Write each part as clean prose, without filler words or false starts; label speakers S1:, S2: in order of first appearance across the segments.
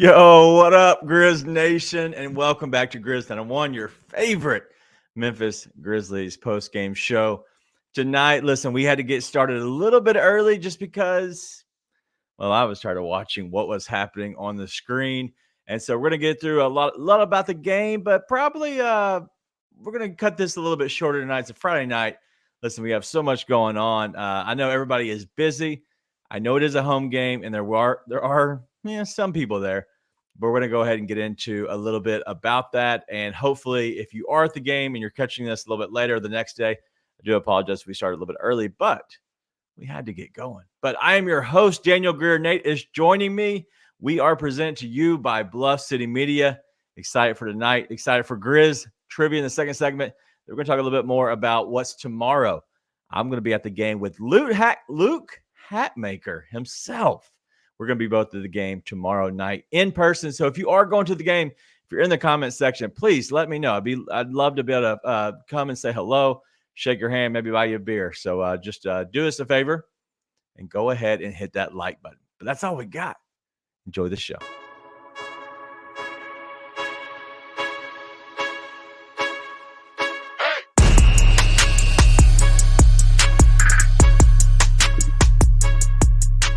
S1: Yo, what up, Grizz Nation? And welcome back to Grizz 101, your favorite Memphis Grizzlies post-game show. Tonight, listen, we had to get started a little bit early just because, well, I was tired of watching what was happening on the screen. And so we're going to get through a lot about the game, but probably we're going to cut this a little bit shorter tonight. It's a Friday night. Listen, we have so much going on. I know everybody is busy. I know it is a home game, and there are some people there, but we're going to go ahead and get into a little bit about that. And hopefully, if you are at the game and you're catching this a little bit later the next day, I do apologize if we started a little bit early, but we had to get going. But I am your host, Daniel Greer. Nate is joining me. We are presented to you by Bluff City Media. Excited for tonight. Excited for Grizz trivia in the second segment. We're going to talk a little bit more about what's tomorrow. I'm going to be at the game with Luke Hatmaker himself. We're going to be both at the game tomorrow night in person. So if you are going to the game, if you're in the comment section, please let me know. I'd love to be able to come and say hello, shake your hand, maybe buy you a beer. So just do us a favor and go ahead and hit that like button. But that's all we got. Enjoy the show.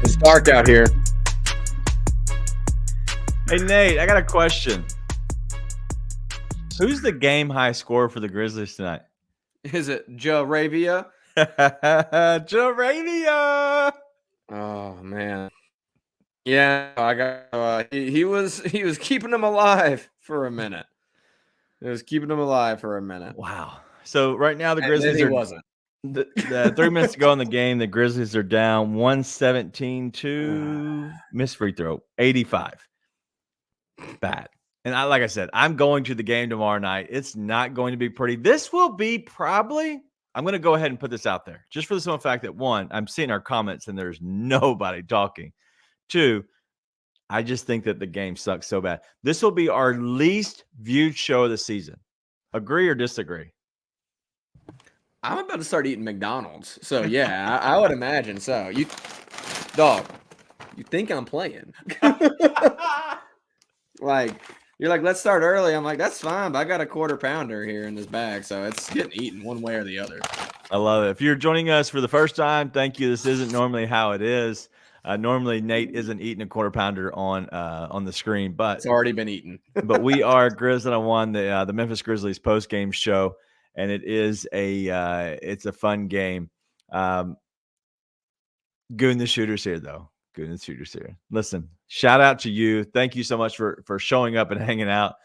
S2: It's dark out here.
S1: Hey, Nate, I got a question. Who's the game high scorer for the Grizzlies tonight?
S2: Is it Jaravia?
S1: Jaravia.
S2: Oh man. Yeah, I got he was keeping them alive for a minute. It was keeping them alive for a minute.
S1: Wow. So right now the
S2: And
S1: Grizzlies
S2: then he
S1: are
S2: wasn't.
S1: The 3 minutes to go in the game, the Grizzlies are down 117 to missed free throw, 85. Bad. And like I said, I'm going to the game tomorrow night. It's not going to be pretty. This will be probably, I'm going to go ahead and put this out there just for the simple fact that, one, I'm seeing our comments and there's nobody talking. Two, I just think that the game sucks so bad. This will be our least viewed show of the season. Agree or disagree?
S2: I'm about to start eating McDonald's. So yeah, I would imagine so. You think I'm playing. You're like, let's start early. I'm like, that's fine, but I got a quarter pounder here in this bag, so it's getting eaten one way or the other.
S1: I love it. If you're joining us for the first time, thank you. This isn't normally how it is. Normally, Nate isn't eating a quarter pounder on the screen, but
S2: it's already been eaten.
S1: But we are Grizz 101, the Memphis Grizzlies post-game show, and it is it's a fun game. Goon the Shooter's here, though. Goon the Shooter's here. Listen, shout out to you. Thank you so much for showing up and hanging out.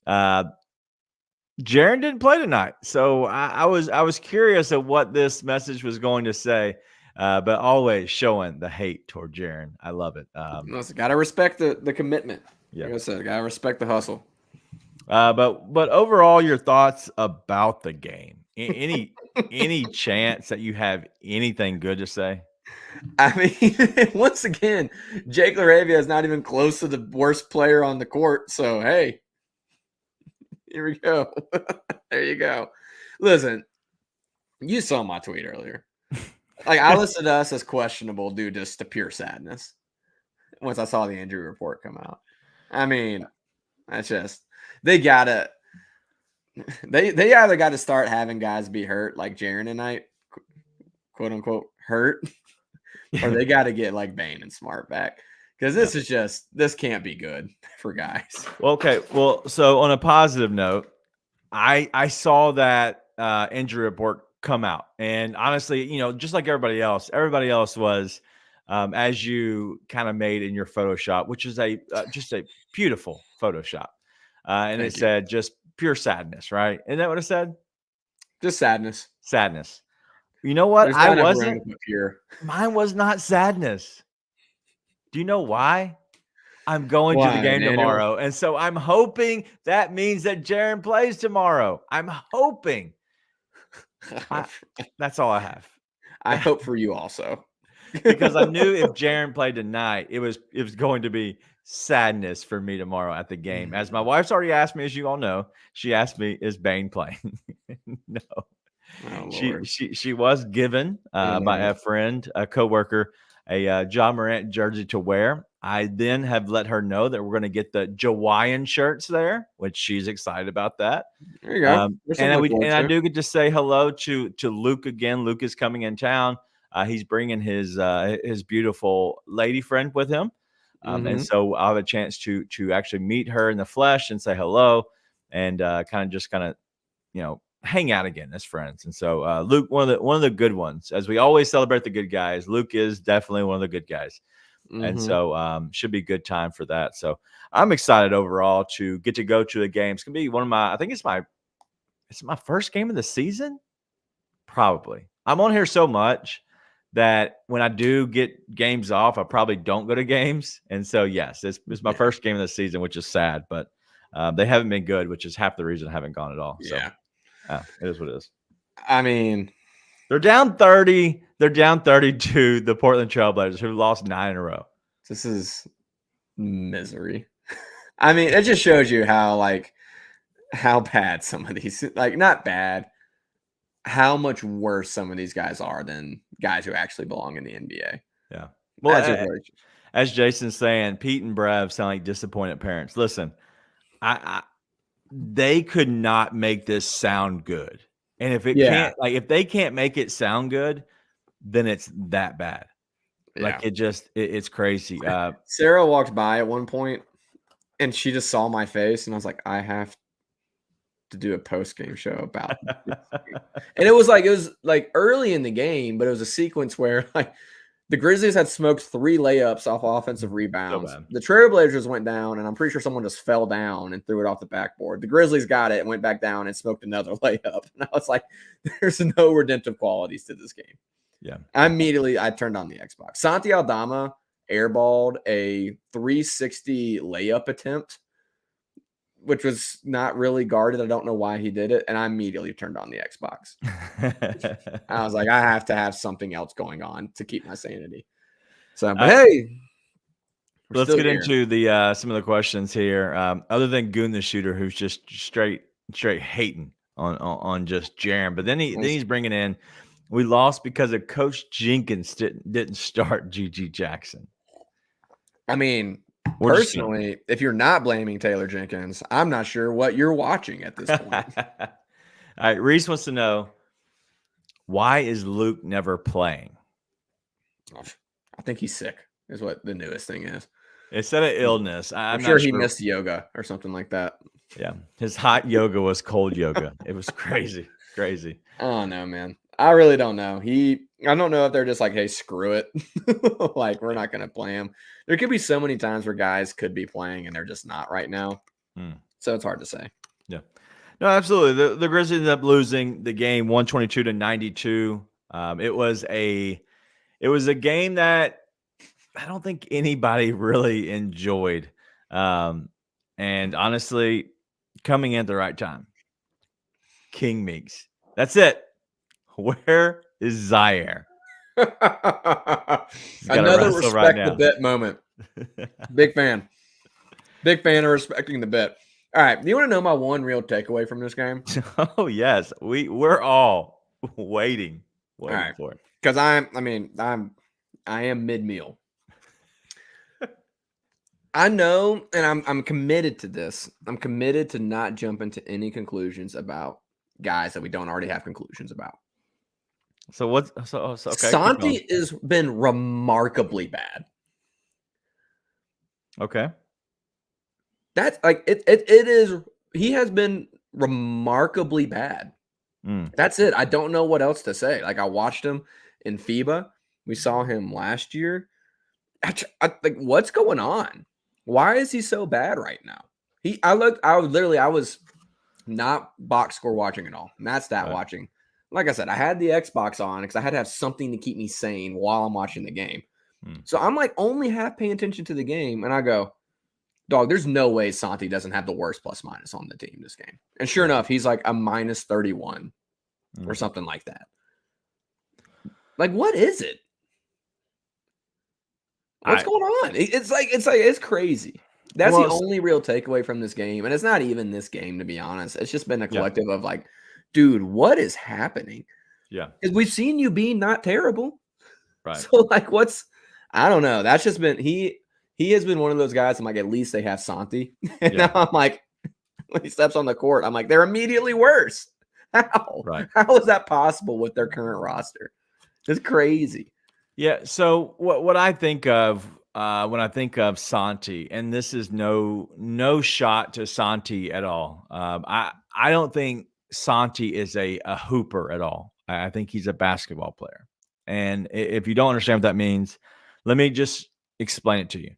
S1: Jaren didn't play tonight, so I was curious of what this message was going to say. But always showing the hate toward Jaren. I love it.
S2: Gotta respect the commitment.
S1: Yeah,
S2: like I said, gotta respect the hustle.
S1: But overall, your thoughts about the game? Any chance that you have anything good to say?
S2: I mean, once again, Jake Laravia is not even close to the worst player on the court. So hey, here we go. There you go. Listen, you saw my tweet earlier. Like, I listed us as questionable due just to pure sadness once I saw the injury report come out. I mean, that's just they either got to start having guys be hurt like Jaren tonight, quote unquote hurt, or they got to get like Bane and Smart back because this can't be good for guys.
S1: Well, okay. Well, so on a positive note, I saw that injury report come out, and honestly, just like everybody else was, as you kind of made in your Photoshop, which is just a beautiful Photoshop, and it said just pure sadness, right? Isn't that what it said?
S2: Just sadness.
S1: You know what? I wasn't
S2: pure.
S1: Mine was not sadness. Do you know why? I'm going to the game tomorrow, and so I'm hoping that means that Jaren plays tomorrow. I'm hoping. That's all I have.
S2: I hope for you also.
S1: Because I knew if Jaren played tonight, it was going to be sadness for me tomorrow at the game. As my wife's already asked me, as you all know, she asked me, is Bane playing? No.
S2: Oh,
S1: she was given by a friend, a coworker, a Ja Morant jersey to wear. I then have let her know that we're going to get the Hawaiian shirts there, which she's excited about that.
S2: There you go. There's something to look forward
S1: I
S2: to.
S1: do get to say hello to Luke again. Luke is coming in town. He's bringing his beautiful lady friend with him, and so I'll have a chance to actually meet her in the flesh and say hello, and kind of hang out again as friends. And so Luke, one of the good ones, as we always celebrate the good guys. Luke is definitely one of the good guys. And so should be a good time for that. So I'm excited overall to get to go to the game. It's gonna be one of my, I think it's my first game of the season. Probably. I'm on here so much that when I do get games off, I probably don't go to games. And so yes, it's my first game of the season, which is sad, but they haven't been good, which is half the reason I haven't gone at all. So it is what it is.
S2: I mean,
S1: they're down 30. They're down 30 to the Portland Trailblazers, who lost 9 in a row.
S2: This is misery. I mean, it just shows you how bad some of these, not bad, how much worse some of these guys are than guys who actually belong in the NBA.
S1: Yeah. Well, as Jason's saying, Pete and Brev sound like disappointed parents. Listen, they could not make this sound good. And if if they can't make it sound good, then it's that bad.
S2: Yeah.
S1: It's crazy.
S2: Sarah walked by at one point and she just saw my face and I was like, I have to do a post-game show about this. And it was early in the game, but it was a sequence where the Grizzlies had smoked 3 layups off offensive rebounds. The Trailblazers went down, and I'm pretty sure someone just fell down and threw it off the backboard. The Grizzlies got it and went back down and smoked another layup. And I was like, there's no redemptive qualities to this game.
S1: Yeah.
S2: I turned on the Xbox. Santi Aldama airballed a 360 layup attempt, which was not really guarded. I don't know why he did it. And I immediately turned on the Xbox. I was like, I have to have something else going on to keep my sanity. So, but hey,
S1: let's get into the some of the questions here. Other than Goon the Shooter, who's just straight hating on just Jaren, but then he's bringing in, we lost because of Coach Jenkins didn't start GG Jackson.
S2: I mean, personally, if you're not blaming Taylor Jenkins, I'm not sure what you're watching at this point.
S1: All right, Reese wants to know, why is Luke never playing?
S2: I think he's sick, is what the newest thing is.
S1: Instead of illness, I'm
S2: sure he missed yoga or something like that.
S1: Yeah, his hot yoga was cold yoga. It was crazy.
S2: I don't know, man. I really don't know. I don't know if they're just like, hey, screw it. We're not going to play him. There could be so many times where guys could be playing and they're just not right now. So it's hard to say.
S1: Yeah. No, absolutely. The Grizzlies ended up losing the game 122-92. It was a game that I don't think anybody really enjoyed. And honestly, coming in at the right time. King Meeks. That's it. Where is Zaire?
S2: Another respect the bet moment. Big fan of respecting the bet. All right. Do you want to know my one real takeaway from this game?
S1: Oh, yes. We're all waiting for it.
S2: Because I am mid-meal. I know, and I'm committed to this. I'm committed to not jump into any conclusions about guys that we don't already have conclusions about.
S1: So what's okay?
S2: Santi has been remarkably bad.
S1: Okay.
S2: That's it is. He has been remarkably bad. That's it. I don't know what else to say. I watched him in FIBA. We saw him last year. What's going on? Why is he so bad right now? I was not box score watching at all. Not stat watching. Like I said, I had the Xbox on because I had to have something to keep me sane while I'm watching the game. So I'm only half paying attention to the game, and I go, dog, there's no way Santi doesn't have the worst plus minus on the team this game. And sure enough, he's like a minus 31 or something like that. What is it? What's going on? It's crazy. That's the only real takeaway from this game. And it's not even this game, to be honest. It's just been a collective of dude, what is happening?
S1: Yeah.
S2: Because we've seen you be not terrible.
S1: Right.
S2: So I don't know. That's just been, he he has been one of those guys. I'm like, at least they have Santi. And
S1: Yeah.
S2: now I'm like, when he steps on the court, I'm like, they're immediately worse. How?
S1: Right.
S2: How is that possible with their current roster? It's crazy.
S1: Yeah. So what I think of when I think of Santi, and this is no shot to Santi at all. I don't think Santi is a hooper at all. I think he's a basketball player. And if you don't understand what that means, let me just explain it to you.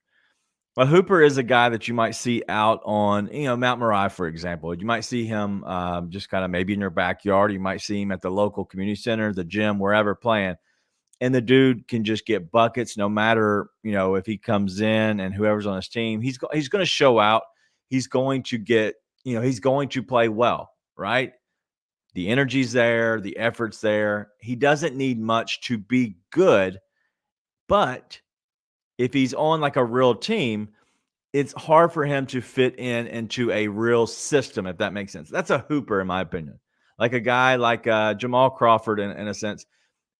S1: A hooper is a guy that you might see out on, Mount Moriah, for example. You might see him just kind of maybe in your backyard. You might see him at the local community center, the gym, wherever playing. And the dude can just get buckets no matter, if he comes in and whoever's on his team, he's going to show out. He's going to get, he's going to play well, right? The energy's there, the effort's there. He doesn't need much to be good, but if he's on like a real team, it's hard for him to fit into a real system, if that makes sense. That's a hooper, in my opinion. Like a guy like Jamal Crawford, in a sense,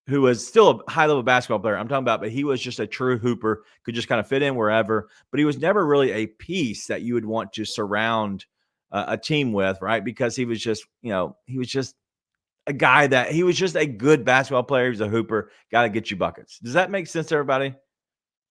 S1: who was still a high-level basketball player I'm talking about, but he was just a true hooper, could just kind of fit in wherever, but he was never really a piece that you would want to surround a team with, right? Because he was just, he was just a guy that he was just a good basketball player. He was a hooper, got to get you buckets. Does that make sense to everybody?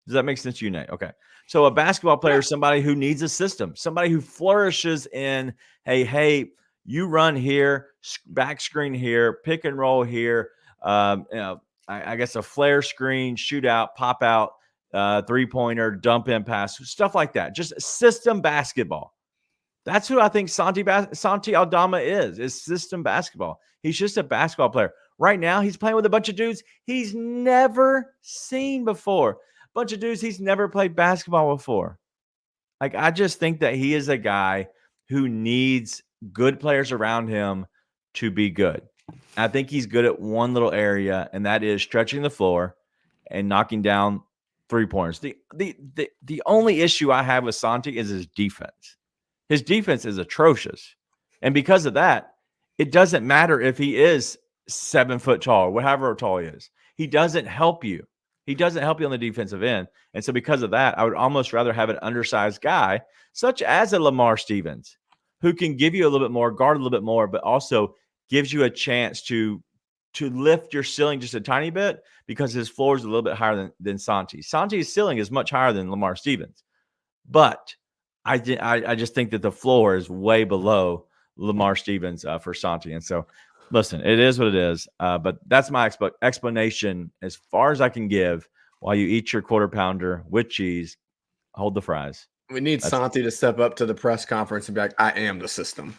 S1: Does that make sense to you, Nate? Okay. So a basketball player is somebody who needs a system, somebody who flourishes in, hey, you run here, back screen here, pick and roll here. I guess a flare screen, shootout, pop out, 3-pointer, dump in pass, stuff like that. Just system basketball. That's who I think Santi Aldama is system basketball. He's just a basketball player. Right now, he's playing with a bunch of dudes he's never seen before. Bunch of dudes he's never played basketball before. Like, I just think that he is a guy who needs good players around him to be good. I think he's good at one little area, and that is stretching the floor and knocking down 3-pointers. The only issue I have with Santi is his defense. His defense is atrocious. And because of that, it doesn't matter if he is 7 foot tall or however tall he is. He doesn't help you. He doesn't help you on the defensive end. And so because of that, I would almost rather have an undersized guy, such as a Lamar Stevens, who can give you a little bit more, guard a little bit more, but also gives you a chance to lift your ceiling just a tiny bit because his floor is a little bit higher than Santi. Santi's ceiling is much higher than Lamar Stevens. But I just think that the floor is way below Lamar Stevens for Santi. And so, listen, it is what it is. But that's my explanation as far as I can give while you eat your quarter pounder with cheese, hold the fries.
S2: We need Santi to step up to the press conference and be like, I am the system.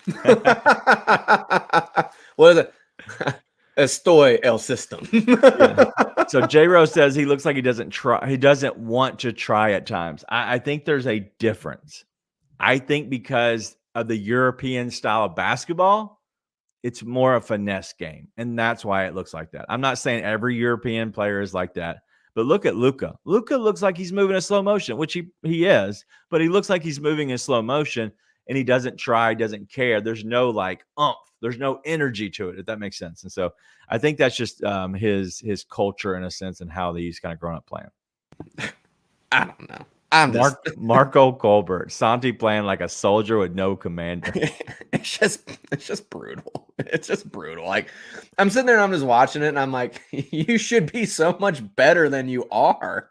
S2: What is it? Estoy el system.
S1: Yeah. So J-Rose says he looks like he doesn't try. He doesn't want to try at times. I think there's a difference. I think because of the European style of basketball, it's more a finesse game. And that's why it looks like that. I'm not saying every European player is like that. But look at Luka. Luka looks like he's moving in slow motion, which he is, but he looks like he's moving in slow motion and he doesn't try, doesn't care. There's no like oomph. There's no energy to it, if that makes sense. And so I think that's just his culture in a sense and how he's kind of grown up playing.
S2: I don't know.
S1: Marco Colbert, Santi playing like a soldier with no commander.
S2: It's just brutal. It's just brutal. Like, I'm sitting there and I'm just watching it and I'm like, you should be so much better than you are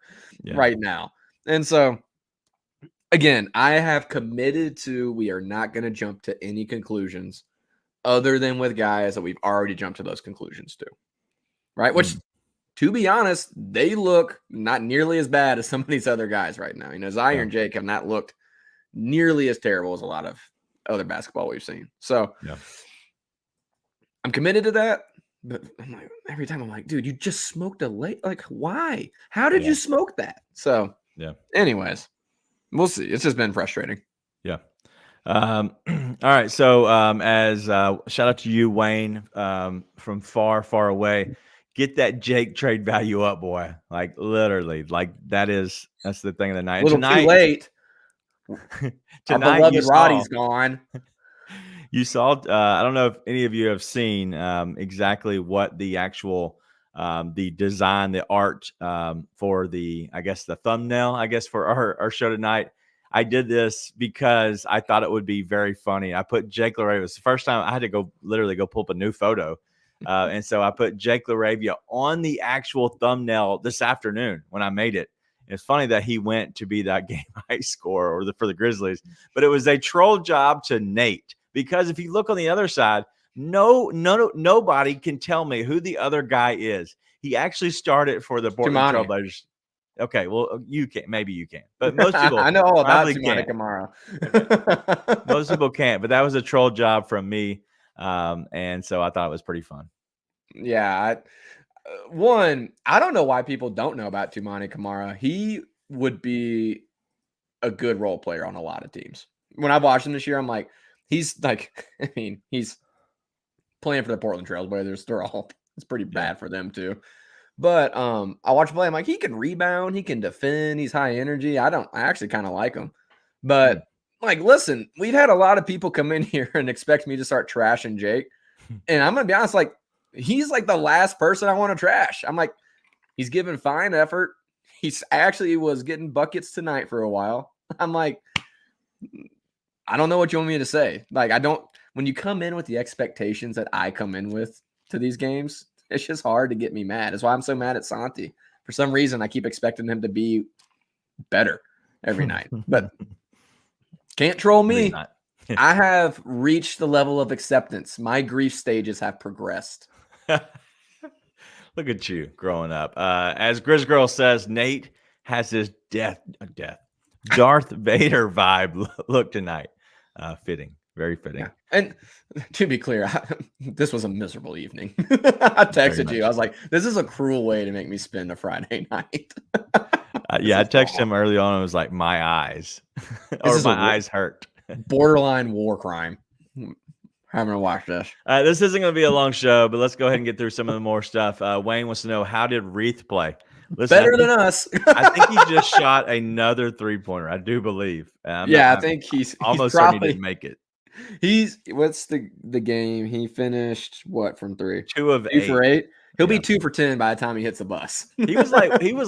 S2: right now. And so, again, I have committed to we are not going to jump to any conclusions other than with guys that we've already jumped to those conclusions to. Right? Which, to be honest, they look not nearly as bad as some of these other guys right now. Zaire and Jake have not looked nearly as terrible as a lot of other basketball we've seen. So I'm committed to that. But I'm like, every time I'm like, dude, you just smoked a late. Like, why? How did you smoke that? So, anyways, we'll see. It's just been frustrating.
S1: Yeah. All right. So, as shout out to you, Wayne, from far, far away. Get that Jake trade value up, boy. Like, literally. Like, that's the thing of the night.
S2: A little too late.
S1: Tonight,
S2: our beloved Roddy's gone.
S1: You saw, I don't know if any of you have seen exactly what the actual the design, the art for the thumbnail, for our show tonight. I did this because I thought it would be very funny. I put Jake LaRavia. It was the first time I had to literally go pull up a new photo. And so I put Jake LaRavia on the actual thumbnail this afternoon when I made it. It's funny that he went to be that game high scorer for the Grizzlies, but it was a troll job to Nate, because if you look on the other side, nobody can tell me who the other guy is. He actually started for the Portland
S2: Tumani.
S1: Trailblazers. Okay, well, you can, maybe you can, but most people
S2: I know all about
S1: probably
S2: Tumani
S1: can't.
S2: Kamara.
S1: Most people can't, but that was a troll job from me, and so I thought it was pretty fun.
S2: Yeah, I don't know why people don't know about Tumani Kamara. He would be a good role player on a lot of teams. When I watched him this year, I'm like, he's playing for the Portland Trailblazers. It's pretty bad for them too. But I watch him play. I'm like, he can rebound, he can defend, he's high energy. I actually kind of like him. But like, listen, we've had a lot of people come in here and expect me to start trashing Jake. And I'm gonna be honest, like, he's like the last person I want to trash. I'm like, he's giving fine effort. He's actually was getting buckets tonight for a while. I'm like, I don't know what you want me to say. Like, when you come in with the expectations that I come in with to these games, it's just hard to get me mad. That's why I'm so mad at Santi. For some reason, I keep expecting him to be better every night, but can't troll me. I have reached the level of acceptance. My grief stages have progressed.
S1: Look at you growing up. As Grizz Girl says, Nate has this Darth Vader vibe look tonight. Fitting. Very fitting.
S2: Yeah. And to be clear, this was a miserable evening. I texted you. I was like, this is a cruel way to make me spend a Friday night.
S1: I texted him early on and was like, my eyes. Or my eyes hurt.
S2: Borderline war crime. Having to watch this.
S1: This isn't going to be a long show, but let's go ahead and get through some of the more stuff. Wayne wants to know, how did Reith play?
S2: Listen, better than us.
S1: I think he just shot another 3-pointer. I do believe.
S2: I think he's
S1: almost certain he didn't make it.
S2: What's the game? He finished what from 3?
S1: 2 of 8.
S2: 2 for 8. He'll be 2 for 10 by the time he hits the bus.
S1: he was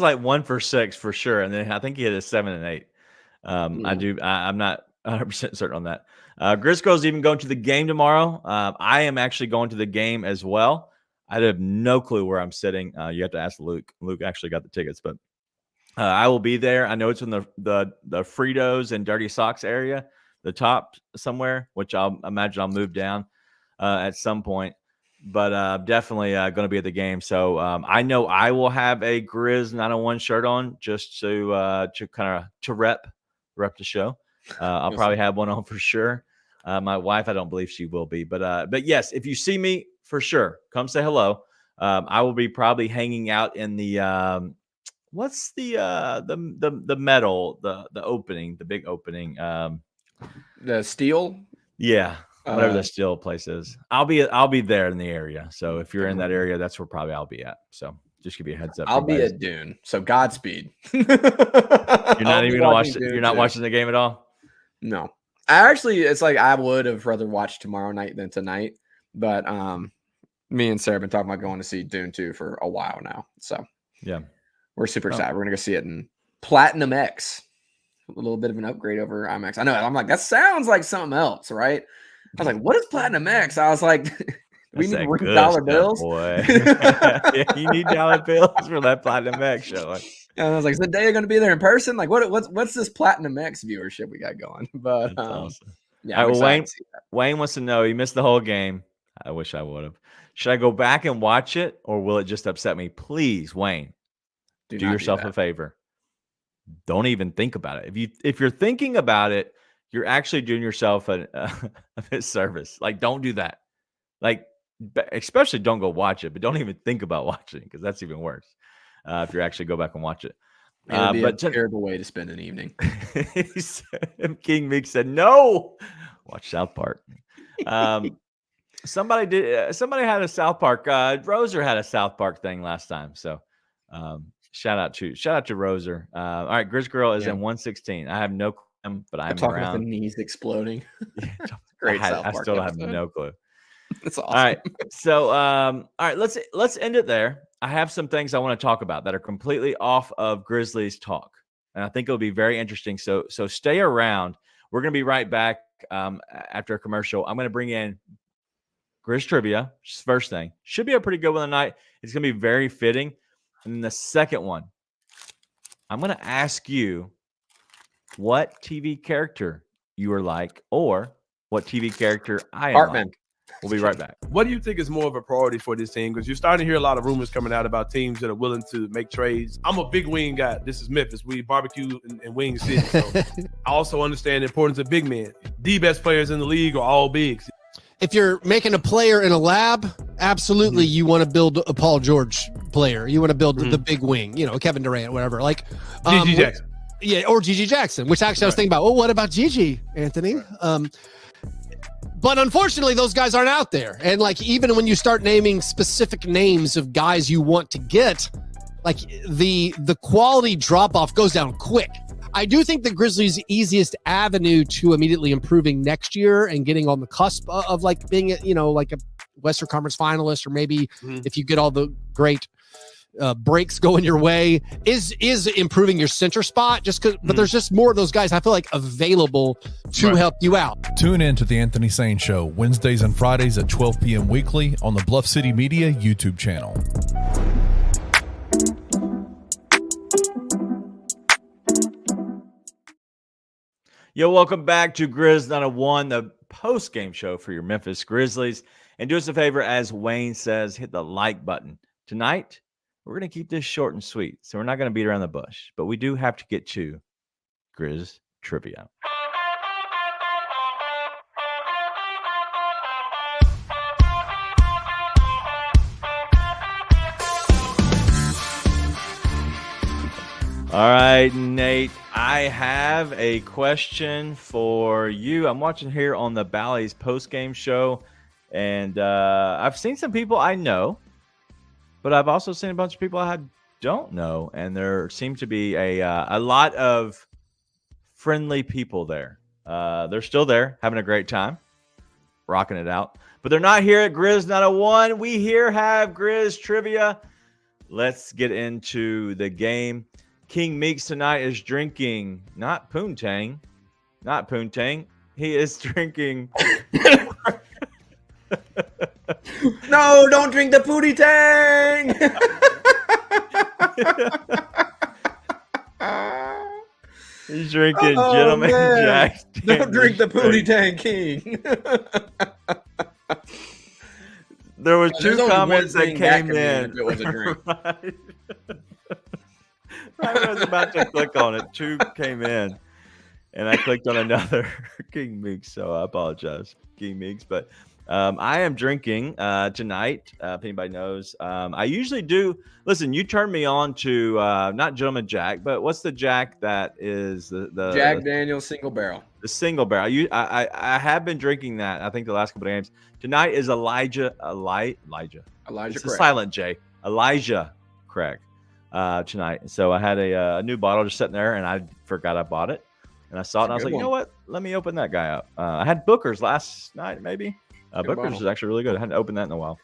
S1: like 1 for 6 for sure, and then I think he hit a 7 and 8. I'm not 100% certain on that. Grizz Girl's even going to the game tomorrow. I am actually going to the game as well. I have no clue where I'm sitting. You have to ask Luke. Luke actually got the tickets, but I will be there. I know it's in the Fritos and Dirty Socks area, the top somewhere, which I'll imagine I'll move down at some point. But definitely going to be at the game. So I know I will have a Grizz 901 shirt on just to kind of rep the show. I'll probably have one on for sure. My wife, I don't believe she will be, but yes, if you see me, for sure, come say hello. I will be probably hanging out in the what's the metal, the opening, the big opening,
S2: the steel.
S1: Yeah, whatever the steel place is. I'll be there in the area. So if you're in that area, that's where probably I'll be at. So just give you a heads up.
S2: I'll be at Dune. So Godspeed.
S1: You're not even gonna watch. You're not watching the game at all.
S2: No, it's like I would have rather watched tomorrow night than tonight. But me and Sarah have been talking about going to see Dune 2 for a while now. So yeah, we're super excited. We're gonna go see it in Platinum X. A little bit of an upgrade over IMAX. I know. I'm like, that sounds like something else, right? I was like, what is Platinum X? I was like, we need dollar bills.
S1: Boy. Yeah, you need dollar bills for that Platinum X show.
S2: And I was like, is the day going to be there in person? Like, what's this Platinum X viewership we got going? But
S1: awesome.
S2: Yeah,
S1: Wayne wants to know, he missed the whole game. I wish I would have. Should I go back and watch it, or will it just upset me? Please, Wayne, do yourself a favor. Don't even think about it. If you're thinking about it, you're actually doing yourself a disservice. Like, don't do that. Like, especially don't go watch it, but don't even think about watching it, because that's even worse. If you actually go back and watch it.
S2: It would be a terrible way to spend an evening.
S1: King Meek said, no, watch South Park. Somebody had a South Park. Roser had a South Park thing last time. So shout out to Roser. All right, Grizz Girl is in 116. I have no clue, but I'm
S2: talking
S1: around.
S2: about the knees exploding.
S1: Great South Park. I still have no clue.
S2: That's awesome.
S1: All right. So, all right, let's end it there. I have some things I want to talk about that are completely off of Grizzlies talk, and I think it'll be very interesting. So stay around. We're going to be right back after a commercial. I'm going to bring in Grizz trivia. First thing should be a pretty good one tonight. It's going to be very fitting. And then the second one, I'm going to ask you what TV character you are like, or what TV character I am
S2: Hartman.
S1: like. We'll be right back.
S3: What do you think is more of a priority for this team? Because you're starting to hear a lot of rumors coming out about teams that are willing to make trades. I'm a big wing guy. This is Memphis. We barbecue in Wing City. So I also understand the importance of big men. The best players in the league are all bigs.
S4: If you're making a player in a lab, absolutely you want to build a Paul George player. You want to build the big wing, Kevin Durant, whatever. Like
S3: Gigi Jackson.
S4: Yeah, or Gigi Jackson, which actually I was thinking about. Well, what about Gigi, Anthony? But unfortunately, those guys aren't out there. And like, even when you start naming specific names of guys you want to get, like the quality drop off goes down quick. I do think the Grizzlies' easiest avenue to immediately improving next year and getting on the cusp of like being, like a Western Conference finalist, or maybe if you get all the great breaks going your way, is improving your center spot. But there's just more of those guys I feel like available to help you out.
S5: Tune in to the Anthony Sane Show Wednesdays and Fridays at 12 p.m. weekly on the Bluff City Media YouTube channel.
S1: Yo, welcome back to Grizz 901, the post-game show for your Memphis Grizzlies. And do us a favor, as Wayne says, hit the like button. Tonight, we're going to keep this short and sweet, so we're not going to beat around the bush. But we do have to get to Grizz trivia. All right, Nate, I have a question for you. I'm watching here on the Bally's post-game show, and I've seen some people I know, but I've also seen a bunch of people I don't know, and there seems to be a lot of friendly people there. They're still there, having a great time, rocking it out. But they're not here at Grizz 901. We here have Grizz trivia. Let's get into the game. King Meeks tonight is drinking not Poontang. He is drinking.
S2: No, don't drink the Pootie Tang.
S1: He's drinking Gentleman Jack.
S2: Don't drink the Pootie Tang King.
S1: There were two comments that came in.
S2: It was a drink.
S1: Right. I was about to click on it. Two came in, and I clicked on another King Meeks, so I apologize, King Meeks. But I am drinking tonight. If anybody knows, I usually do. Listen, you turned me on to not Gentleman Jack, but what's the Jack that is the
S2: Jack Daniel's single barrel?
S1: The single barrel. I have been drinking that. I think the last couple of games. Tonight is Elijah. It's a silent J. Elijah Craig. Tonight. So I had a new bottle just sitting there, and I forgot I bought it. And I saw it, and I was like, you know what? Let me open that guy up. I had Booker's last night, maybe. Booker's is actually really good. I hadn't opened that in a while.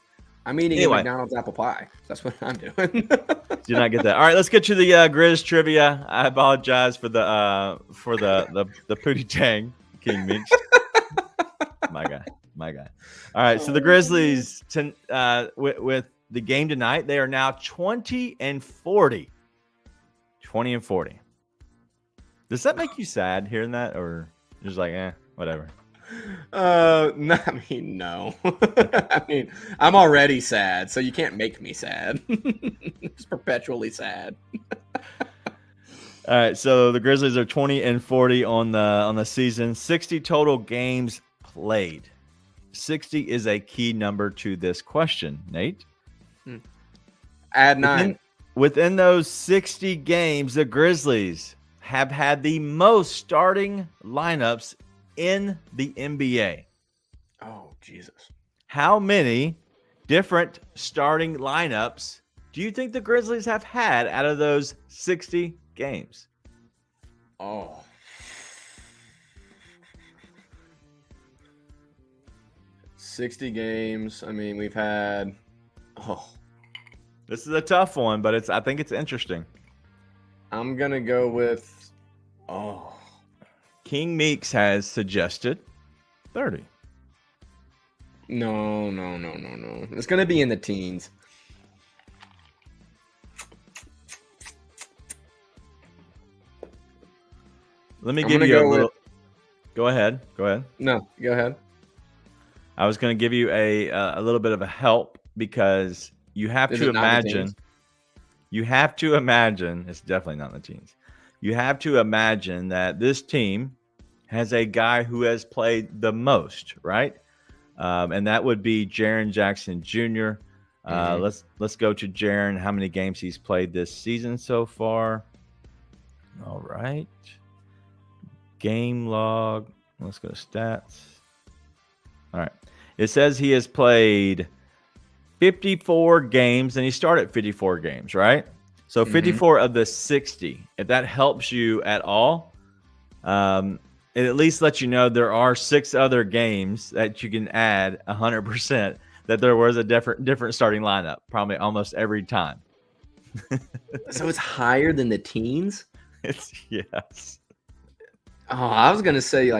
S2: I'm eating a McDonald's apple pie. That's what I'm doing.
S1: Did not get that. All right, let's get to the Grizz trivia. I apologize for the Pootie Tang, King Meeks. My guy. All right, so the Grizzlies with the game tonight, they are now 20-40. 20-40. Does that make you sad hearing that, or just like, whatever?
S2: No, I mean, no. I mean, I'm already sad, so you can't make me sad. It's perpetually sad.
S1: All right, so the Grizzlies are 20-40 on the season. 60 total games played. 60 is a key number to this question, Nate.
S2: Add 9.
S1: Within those 60 games, the Grizzlies have had the most starting lineups in the NBA.
S2: Oh, Jesus.
S1: How many different starting lineups do you think the Grizzlies have had out of those 60 games?
S2: 60 games. I mean, we've had. Oh,
S1: This is a tough one, but I think it's interesting.
S2: I'm gonna go with. Oh,
S1: King Meeks has suggested 30.
S2: no. It's gonna be in the teens.
S1: Let me
S2: I'm
S1: give
S2: gonna
S1: you a
S2: go
S1: little.
S2: with-
S1: Go ahead.
S2: No, go ahead.
S1: I was going to give you a little bit of a help because you have
S2: Is
S1: to
S2: it not in the
S1: imagine.
S2: teens?
S1: You have to imagine. It's definitely not in the teens. You have to imagine that this team has a guy who has played the most, right? And that would be Jaren Jackson Jr. Let's go to Jaren. How many games he's played this season so far? All right. Game log. Let's go to stats. All right. It says he has played 54 games, and he started 54 games, right? So 54 of the 60. If that helps you at all, it at least lets you know there are 6 other games that you can add 100% that there was a different starting lineup, probably almost every time.
S2: So it's higher than the teens?
S1: It's yes.
S2: Oh, I was gonna say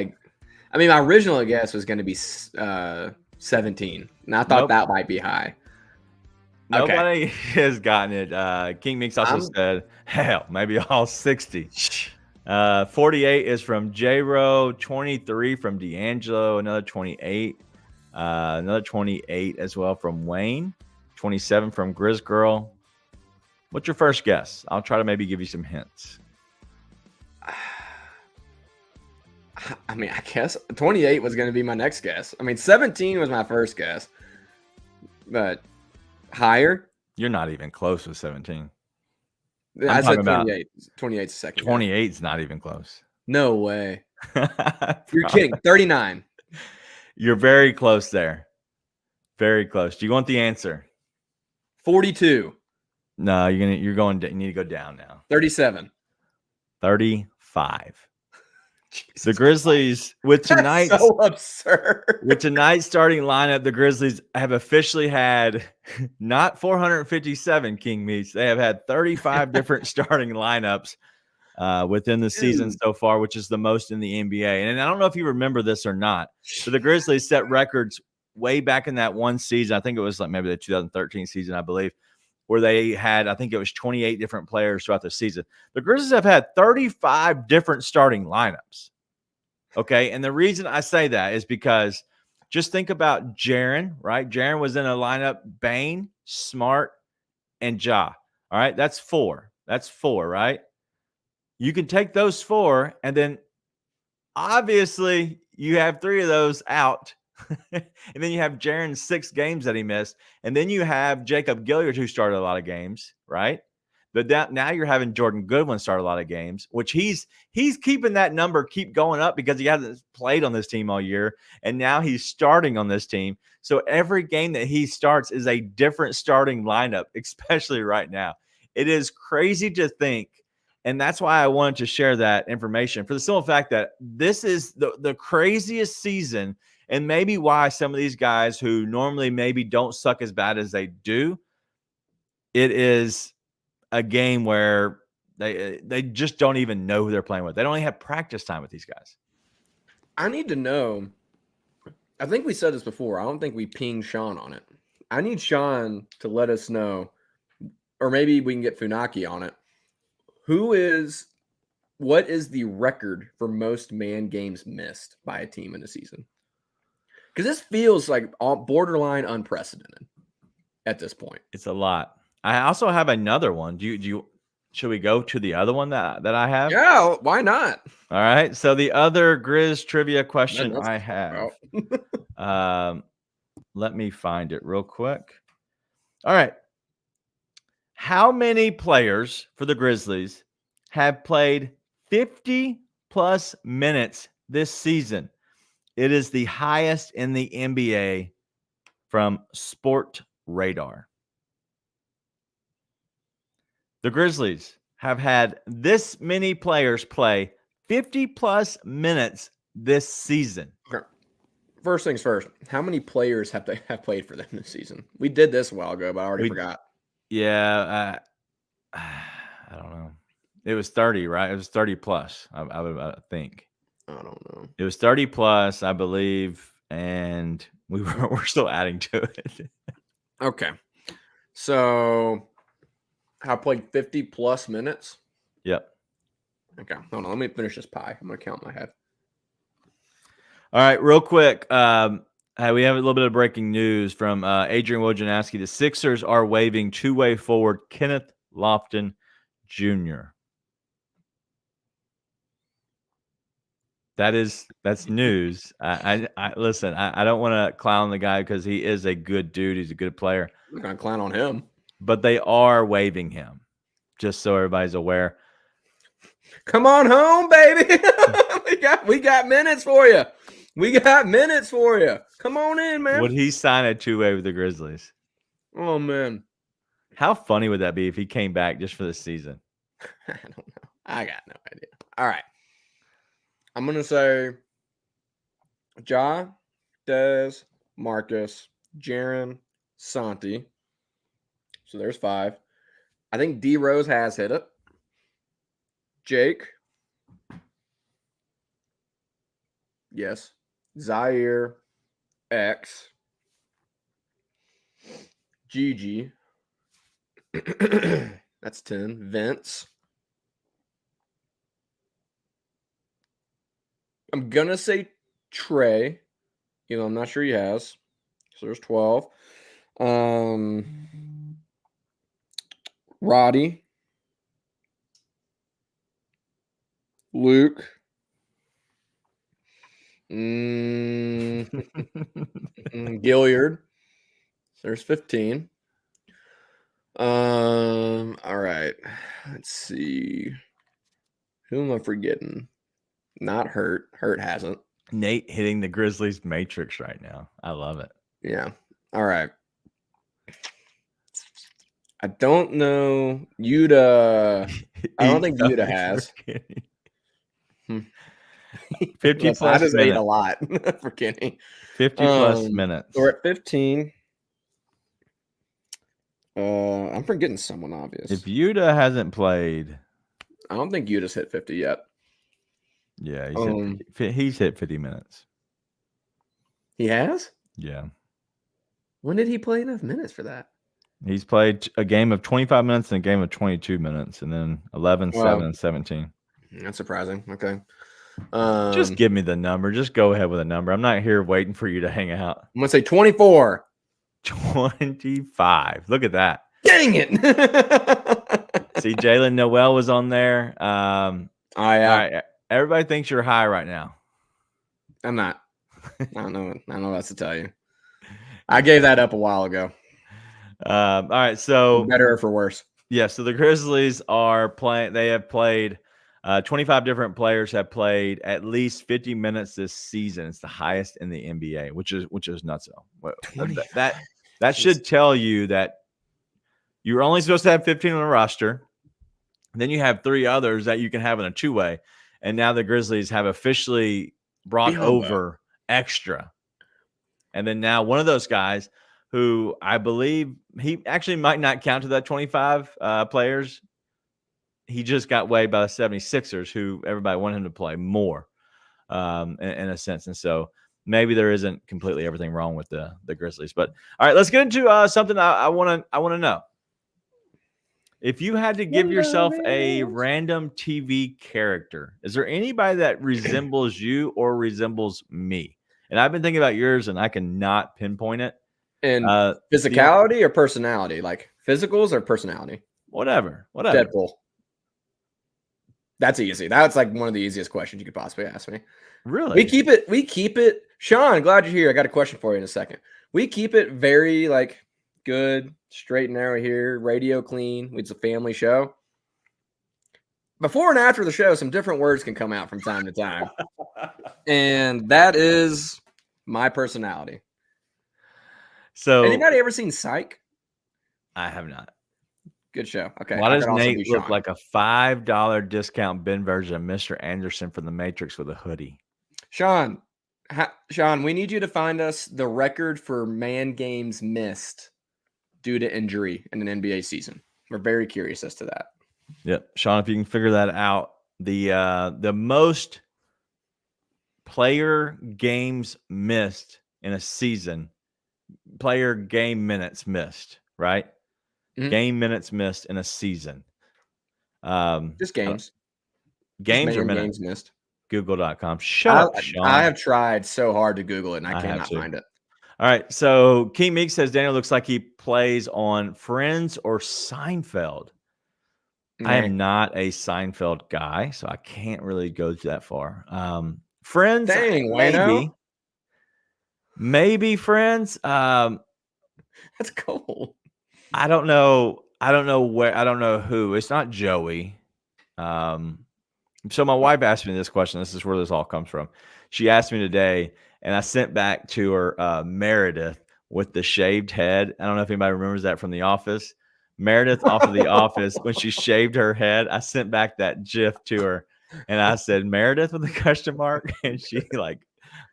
S2: my original guess was gonna be 17, and I thought
S1: Nope.
S2: that might be high.
S1: Nobody has gotten it. King Meeks also said, hell, maybe all 60. 48 is from J-Ro, 23 from D'Angelo, another 28. Another 28 as well from Wayne, 27 from Grizz Girl. What's your first guess? I'll try to maybe give you some hints.
S2: I mean, I guess 28 was going to be my next guess. I mean, 17 was my first guess, but higher.
S1: You're not even close with 17.
S2: I said 28. 28's second.
S1: 28 is not even close.
S2: No way. You're kidding. 39.
S1: You're very close there. Very close. Do you want the answer?
S2: 42.
S1: No, you need to go down now.
S2: 37.
S1: 35. The Grizzlies with tonight's
S2: so absurd.
S1: With tonight's starting lineup, the Grizzlies have officially had not 457 King Meets. They have had 35 different starting lineups within the season so far, which is the most in the NBA. And I don't know if you remember this or not, but the Grizzlies set records way back in that one season. I think it was like maybe the 2013 season, I believe, where they had, I think it was 28 different players throughout the season. The Grizzlies have had 35 different starting lineups. Okay. And the reason I say that is because just think about Jaren, right? Jaren was in a lineup, Bane, Smart, and Ja. All right. That's 4. That's 4, right? You can take those 4, and then obviously you have 3 of those out. And then you have Jaren's 6 games that he missed. And then you have Jacob Gilliard, who started a lot of games, right? But now you're having Jordan Goodwin start a lot of games, which he's keeping that number keep going up because he hasn't played on this team all year. And now he's starting on this team. So every game that he starts is a different starting lineup, especially right now. It is crazy to think. And that's why I wanted to share that information for the simple fact that this is the craziest season, and maybe why some of these guys who normally maybe don't suck as bad as they do, it is a game where they just don't even know who they're playing with. They don't even have practice time with these guys.
S2: I need to know. I think we said this before. I don't think we pinged Sean on it. I need Sean to let us know, or maybe we can get Funaki on it. What is the record for most man games missed by a team in a season? Because this feels like borderline unprecedented at this point.
S1: It's a lot. I also have another one. Should we go to the other one that I have?
S2: Yeah, why not?
S1: All right. So the other Grizz trivia question I have, let me find it real quick. All right. How many players for the Grizzlies have played 50 plus minutes this season? It is the highest in the NBA from Sport Radar. The Grizzlies have had this many players play 50 plus minutes this season.
S2: Okay. first things first. How many players have played for them this season? We did this a while ago, but I already forgot.
S1: Yeah, I don't know. It was 30, right? It was 30 plus. I think.
S2: I don't know.
S1: It was 30 plus, I believe, and we're still adding to it.
S2: Okay, so I played 50 plus minutes.
S1: Yep.
S2: Okay, hold on. Let me finish this pie. I'm gonna count in my head.
S1: All right, real quick. We have a little bit of breaking news from Adrian Wojnarowski. The Sixers are waiving two-way forward Kenneth Lofton Jr. That's news. I listen. I don't want to clown the guy because he is a good dude. He's a good player.
S2: I'm not gonna clown on him.
S1: But they are waiving him, just so everybody's aware.
S2: Come on home, baby. we got minutes for you. We got minutes for you. Come on in, man.
S1: Would he sign a two-way with the Grizzlies?
S2: Oh man,
S1: how funny would that be if he came back just for this season?
S2: I don't know. I got no idea. All right. I'm going to say Ja, Des, Marcus, Jaren, Santi. So there's 5. I think D Rose has hit it. Jake. Yes. Zaire. X. Gigi. That's 10. Vince. I'm going to say Trey. I'm not sure he has. So there's 12. Roddy. Luke. Gilliard. So there's 15. All right. Let's see. Who am I forgetting? Not Hurt. Hurt hasn't.
S1: Nate hitting the Grizzlies matrix right now. I love it.
S2: Yeah. All right. I don't know. Yuta. I don't think Yuta has.
S1: 50 plus
S2: I just
S1: minutes.
S2: ate a lot for Kenny.
S1: 50 plus minutes.
S2: We're at 15. I'm forgetting someone obvious.
S1: If Yuta hasn't played,
S2: I don't think Yuta's hit 50 yet.
S1: Yeah, he's hit 50 minutes.
S2: He has?
S1: Yeah.
S2: When did he play enough minutes for that?
S1: He's played a game of 25 minutes and a game of 22 minutes, and then 11, 7, and 17.
S2: That's surprising. Okay.
S1: Just give me the number. Just go ahead with a number. I'm not here waiting for you to hang out.
S2: I'm going to say 24.
S1: 25. Look at that.
S2: Dang it.
S1: See, Jalen Noel was on there.
S2: Yeah.
S1: All right. Everybody thinks you're high right now.
S2: I'm not. I don't know what else to tell you. I gave that up a while ago.
S1: All right. So
S2: for better or for worse.
S1: Yeah. So the Grizzlies are playing. They have played 25 different players have played at least 50 minutes this season. It's the highest in the NBA, which is nuts. That should tell you that you're only supposed to have 15 on a roster. Then you have 3 others that you can have in a two-way. And now the Grizzlies have officially brought over extra. And then now one of those guys who I believe he actually might not count to that 25 players. He just got waived by the 76ers, who everybody wanted him to play more in a sense. And so maybe there isn't completely everything wrong with the Grizzlies. But all right, let's get into something I want to know. If you had to give yourself a random TV character, is there anybody that resembles you or resembles me? And I've been thinking about yours, and I cannot pinpoint it.
S2: And physicality or personality? Like physicals or personality?
S1: Whatever.
S2: Deadpool. That's easy. That's like one of the easiest questions you could possibly ask me.
S1: Really?
S2: We keep it. Sean, glad you're here. I got a question for you in a second. We keep it very like good, straight and narrow here, radio clean. It's a family show. Before and after the show, some different words can come out from time to time. And that is my personality.
S1: So,
S2: anybody ever seen Psych?
S1: I have not.
S2: Good show. Okay.
S1: Why does Nate look like a $5 discount bin version of Mr. Anderson from The Matrix with a hoodie?
S2: Sean, Sean, we need you to find us the record for man games missed due to injury in an NBA season. We're very curious as to that.
S1: Yep. Sean, if you can figure that out, the most player games missed in a season, player game minutes missed, right?
S2: Mhm.
S1: Game minutes missed in a season.
S2: Just games.
S1: Games
S2: Just
S1: or
S2: man
S1: minutes?
S2: games missed.
S1: Google.com. Shut up, Sean.
S2: I have tried so hard to Google it, and I
S1: I have
S2: cannot
S1: to.
S2: find it.
S1: All right. So King Meek says Daniel looks like he plays on Friends or Seinfeld. I am not a Seinfeld guy, so I can't really go that far. Friends,
S2: Dang, Wayno.
S1: maybe Friends.
S2: That's cold.
S1: I don't know. I don't know where. I don't know who. It's not Joey. So my wife asked me this question. This is where this all comes from. She asked me today, and I sent back to her Meredith with the shaved head. I don't know if anybody remembers that from The Office. Meredith off of The Office, when she shaved her head, I sent back that GIF to her, and I said Meredith with a question mark, and she like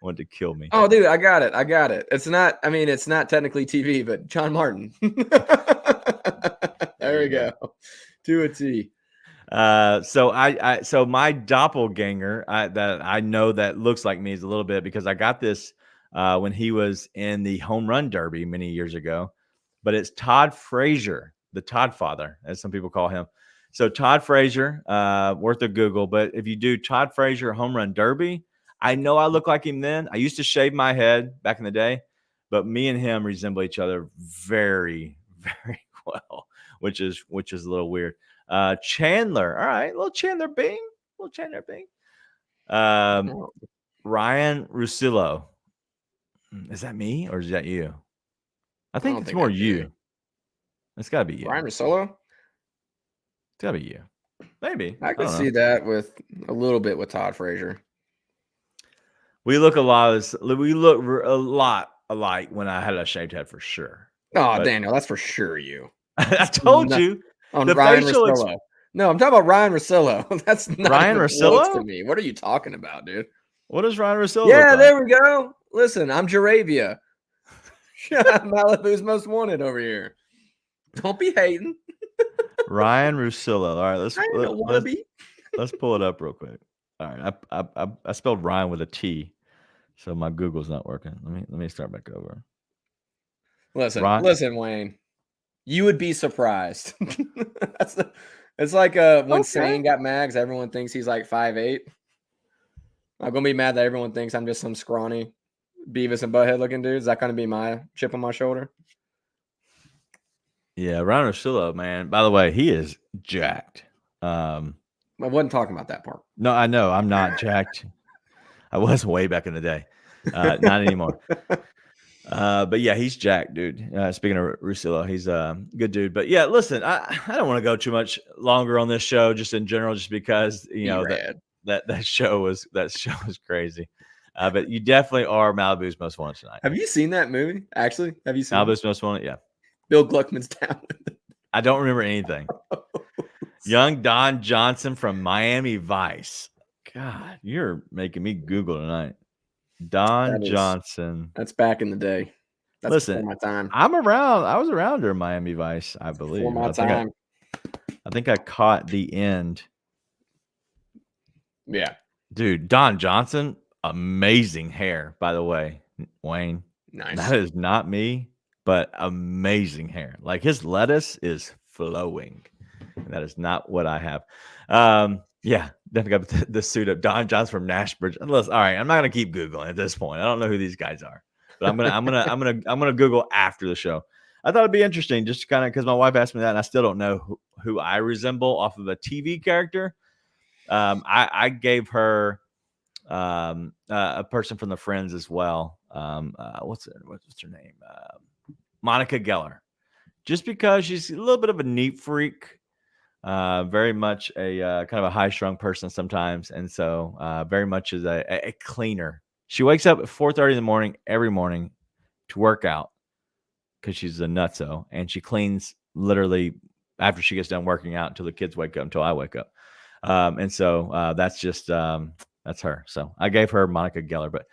S1: wanted to kill me.
S2: Oh, dude, I got it. It's not. I mean, it's not technically TV, but John Martin. There we go. To a T.
S1: So my doppelganger that I know that looks like me is a little bit because I got this when he was in the home run derby many years ago, but it's Todd Frazier, the Todd father, as some people call him. So Todd Frazier, worth a Google, but if you do Todd Frazier home run derby, I know I look like him then. I used to shave my head back in the day, but me and him resemble each other very, very well, which is a little weird. Chandler. All right. Little Chandler Bing. Ryan Russillo. Is that me or is that you? I think it's more you. It's got to be you.
S2: Ryan Russillo?
S1: It's got to be you. Maybe.
S2: I could see that with a little bit with Todd Frazier.
S1: We look a lot alike when I had a shaved head for sure.
S2: Oh, Daniel, that's for sure you.
S1: I told you.
S2: On Ryan Russillo. No, I'm talking about Ryan Russillo. That's not
S1: Ryan Russillo
S2: to me. What are you talking about, dude?
S1: What does Ryan Russillo
S2: Yeah,
S1: look
S2: there we go. Listen, I'm Jaravia. Malibu's most wanted over here. Don't be hating.
S1: Ryan Russillo. All right, let's pull it up real quick. All right, I spelled Ryan with a T, so my Google's not working. Let me start back over.
S2: Listen, Wayne. You would be surprised. It's like when Sane got mags, everyone thinks he's like 5'8". I'm gonna be mad that everyone thinks I'm just some scrawny Beavis and Butthead looking dude. Is that gonna be my chip on my shoulder?
S1: Yeah, Ryan Russillo, man. By the way, he is jacked.
S2: I wasn't talking about that part.
S1: No, I know I'm not jacked. I was way back in the day. Not anymore. But yeah, he's jacked, dude. Speaking of Russillo, he's a good dude. But yeah, listen, I don't want to go too much longer on this show, just in general, just because that show was crazy. But you definitely are Malibu's most wanted tonight.
S2: Have you seen that movie? Actually, have you seen
S1: Malibu's most wanted? Yeah.
S2: Bill Gluckman's down with it.
S1: I don't remember anything. Young Don Johnson from Miami Vice. God, you're making me Google tonight. Johnson.
S2: That's back in the day. That's
S1: Listen,
S2: before my time.
S1: I was around during Miami Vice, I believe.
S2: Before my time.
S1: I think I caught the end.
S2: Yeah.
S1: Dude, Don Johnson, amazing hair, by the way, Wayne.
S2: Nice.
S1: That is not me, but amazing hair. Like his lettuce is flowing. And that is not what I have. Yeah, definitely got the suit up. Don Johnson from Nashbridge. All right, I'm not gonna keep Googling at this point. I don't know who these guys are, but I'm gonna Google after the show. I thought it'd be interesting, just kind of because my wife asked me that, and I still don't know who I resemble off of a TV character. I gave her a person from the Friends as well. What's her name? Monica Geller. Just because she's a little bit of a neat freak. Very much a kind of a high-strung person sometimes, and so very much is a cleaner. She wakes up at 4:30 in the morning every morning to work out because she's a nutso, and she cleans literally after she gets done working out until the kids wake up, until I wake up. And so that's just that's her. So I gave her Monica Geller, but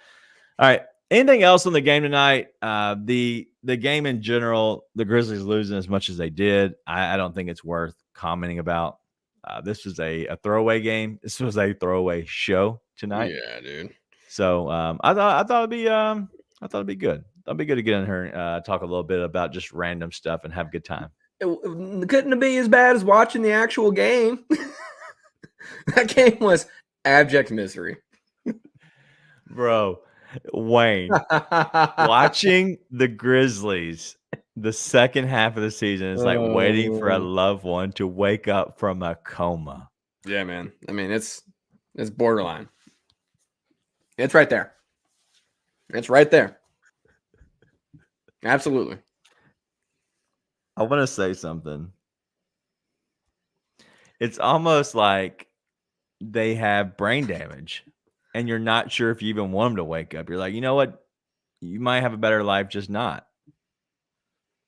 S1: All right. Anything else on the game tonight? The game in general, the Grizzlies losing as much as they did, I don't think it's worth commenting about. This was a throwaway game. This was a throwaway show tonight.
S2: Yeah, dude.
S1: So I thought it'd be good. That'd be good to get in here and talk a little bit about just random stuff and have a good time.
S2: It couldn't be as bad as watching the actual game. That game was abject misery.
S1: Bro, Wayne, watching the Grizzlies the second half of the season is like waiting for a loved one to wake up from a coma.
S2: Yeah, man. I mean, it's borderline. It's right there. It's right there. Absolutely.
S1: I want to say something. It's almost like they have brain damage and you're not sure if you even want them to wake up. You're like, you know what? You might have a better life, just not.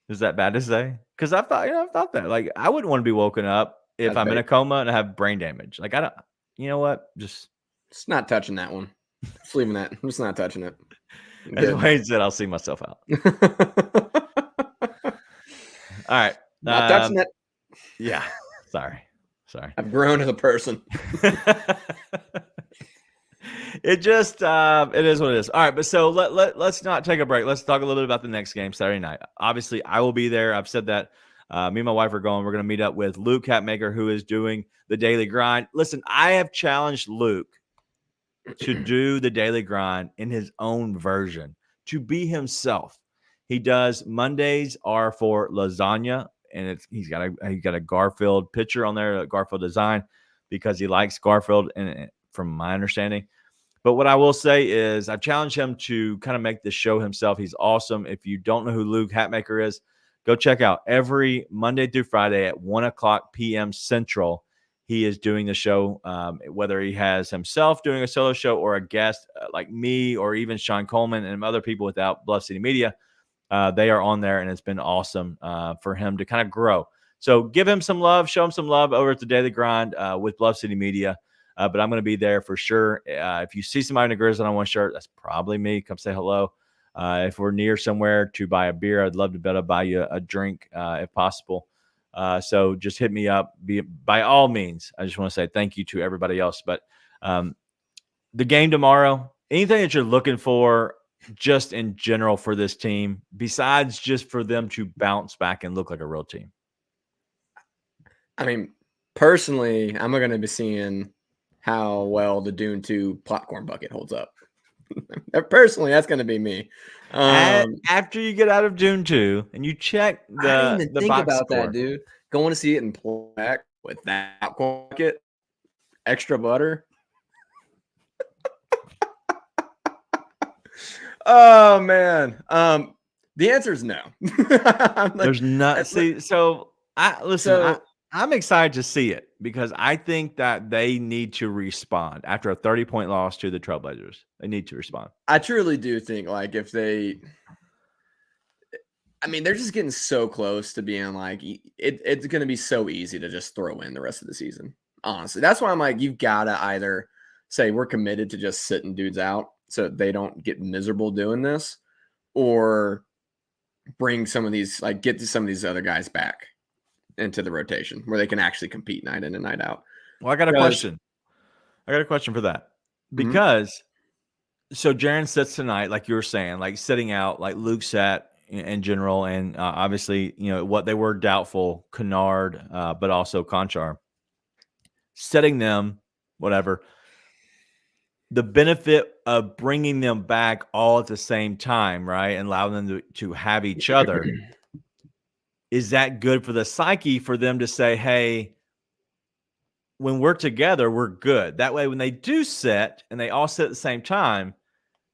S1: Is that bad to say? Because I've thought that. Like, I wouldn't want to be woken up if I'm in a coma and I have brain damage. Like, I don't, you know what? Just
S2: not touching that one. Just leaving that. I'm just not touching it.
S1: As Wayne said, I'll see myself out. All right.
S2: Not touching it.
S1: Yeah. Sorry.
S2: I've grown as a person.
S1: It just it is what it is. All right, but so let's not take a break. Let's talk a little bit about the next game Saturday night. Obviously, I will be there. I've said that. Me and my wife are going. We're going to meet up with Luke Hatmaker, who is doing the daily grind. Listen, I have challenged Luke to do the daily grind in his own version, to be himself. He does Mondays are for lasagna, and he's got a Garfield picture on there, a Garfield design, because he likes Garfield, and from my understanding. But what I will say is I've challenged him to kind of make the show himself. He's awesome. If you don't know who Luke Hatmaker is, go check out every Monday through Friday at 1:00 p.m. Central. He is doing the show, whether he has himself doing a solo show or a guest like me or even Sean Coleman and other people without Bluff City Media. They are on there, and it's been awesome for him to kind of grow. So give him some love, show him some love over at the Daily Grind with Bluff City Media. But I'm going to be there for sure. If you see somebody in a Grizz on one shirt, that's probably me. Come say hello. If we're near somewhere to buy a beer, I'd love to be able to buy you a drink if possible. So just hit me up. By all means, I just want to say thank you to everybody else. But the game tomorrow, anything that you're looking for just in general for this team, besides just for them to bounce back and look like a real team?
S2: I mean, personally, I'm going to be seeing how well the Dune 2 popcorn bucket holds up. Personally, that's going to be me.
S1: After you get out of Dune 2 and you check
S2: I didn't even think
S1: box
S2: about
S1: score.
S2: that, dude. Going to see it in black with that popcorn bucket, extra butter. Oh man. The answer is no.
S1: There's not. See, so I'm excited to see it because I think that they need to respond after a 30-point loss to the Trailblazers. They need to respond.
S2: I truly do think, like, if they, I mean, they're just getting so close to being like, it's going to be so easy to just throw in the rest of the season. Honestly, that's why I'm like, you've got to either say we're committed to just sitting dudes out so they don't get miserable doing this, or bring some of these, like, get to some of these other guys back into the rotation where they can actually compete night in and night out.
S1: Well, I got a question. I got a question for that. Because so Jaren sits tonight, like you were saying, like sitting out, like Luke sat in general, and obviously, you know, what they were doubtful, Kennard, but also Conchar. Setting them, whatever. The benefit of bringing them back all at the same time, right, and allowing them to have each other, is that good for the psyche for them to say, hey, when we're together, we're good. That way, when they do sit and they all sit at the same time,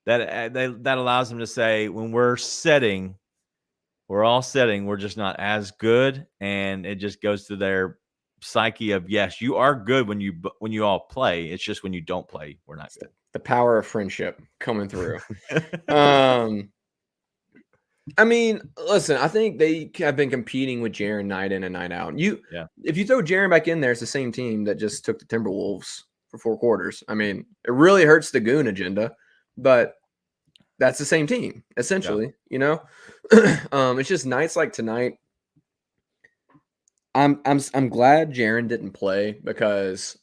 S1: that allows them to say, when we're setting, we're all setting, we're just not as good. And it just goes to their psyche of, yes, you are good when you all play. It's just when you don't play, we're not good.
S2: The power of friendship coming through. I mean, listen, I think they have been competing with Jaren night in and night out. If you throw Jaren back in there, it's the same team that just took the Timberwolves for 4 quarters. I mean, it really hurts the Goon agenda, but that's the same team, essentially, you know? It's just nights like tonight. I'm glad Jaren didn't play because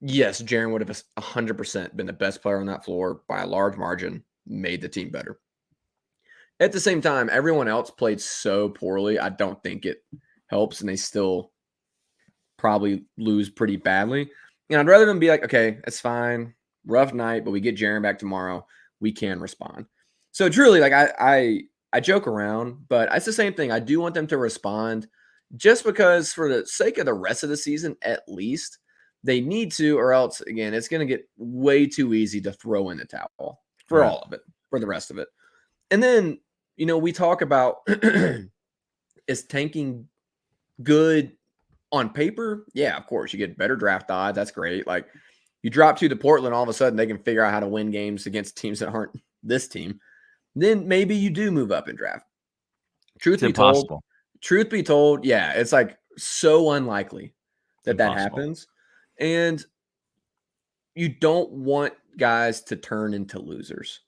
S2: yes, Jaren would have 100% been the best player on that floor by a large margin, made the team better. At the same time, everyone else played so poorly, I don't think it helps, and they still probably lose pretty badly. And I'd rather them be like, okay, it's fine, rough night, but we get Jaren back tomorrow, we can respond. So truly, like I joke around, but it's the same thing. I do want them to respond just because for the sake of the rest of the season, at least, they need to, or else, again, it's going to get way too easy to throw in the towel for all of it, for the rest of it. And then, we talk about is tanking good on paper? Yeah, of course. You get better draft odds. That's great. Like, you drop 2 to Portland, all of a sudden they can figure out how to win games against teams that aren't this team. Then maybe you do move up in draft. Truth be told, yeah, it's like so unlikely that happens. And you don't want guys to turn into losers.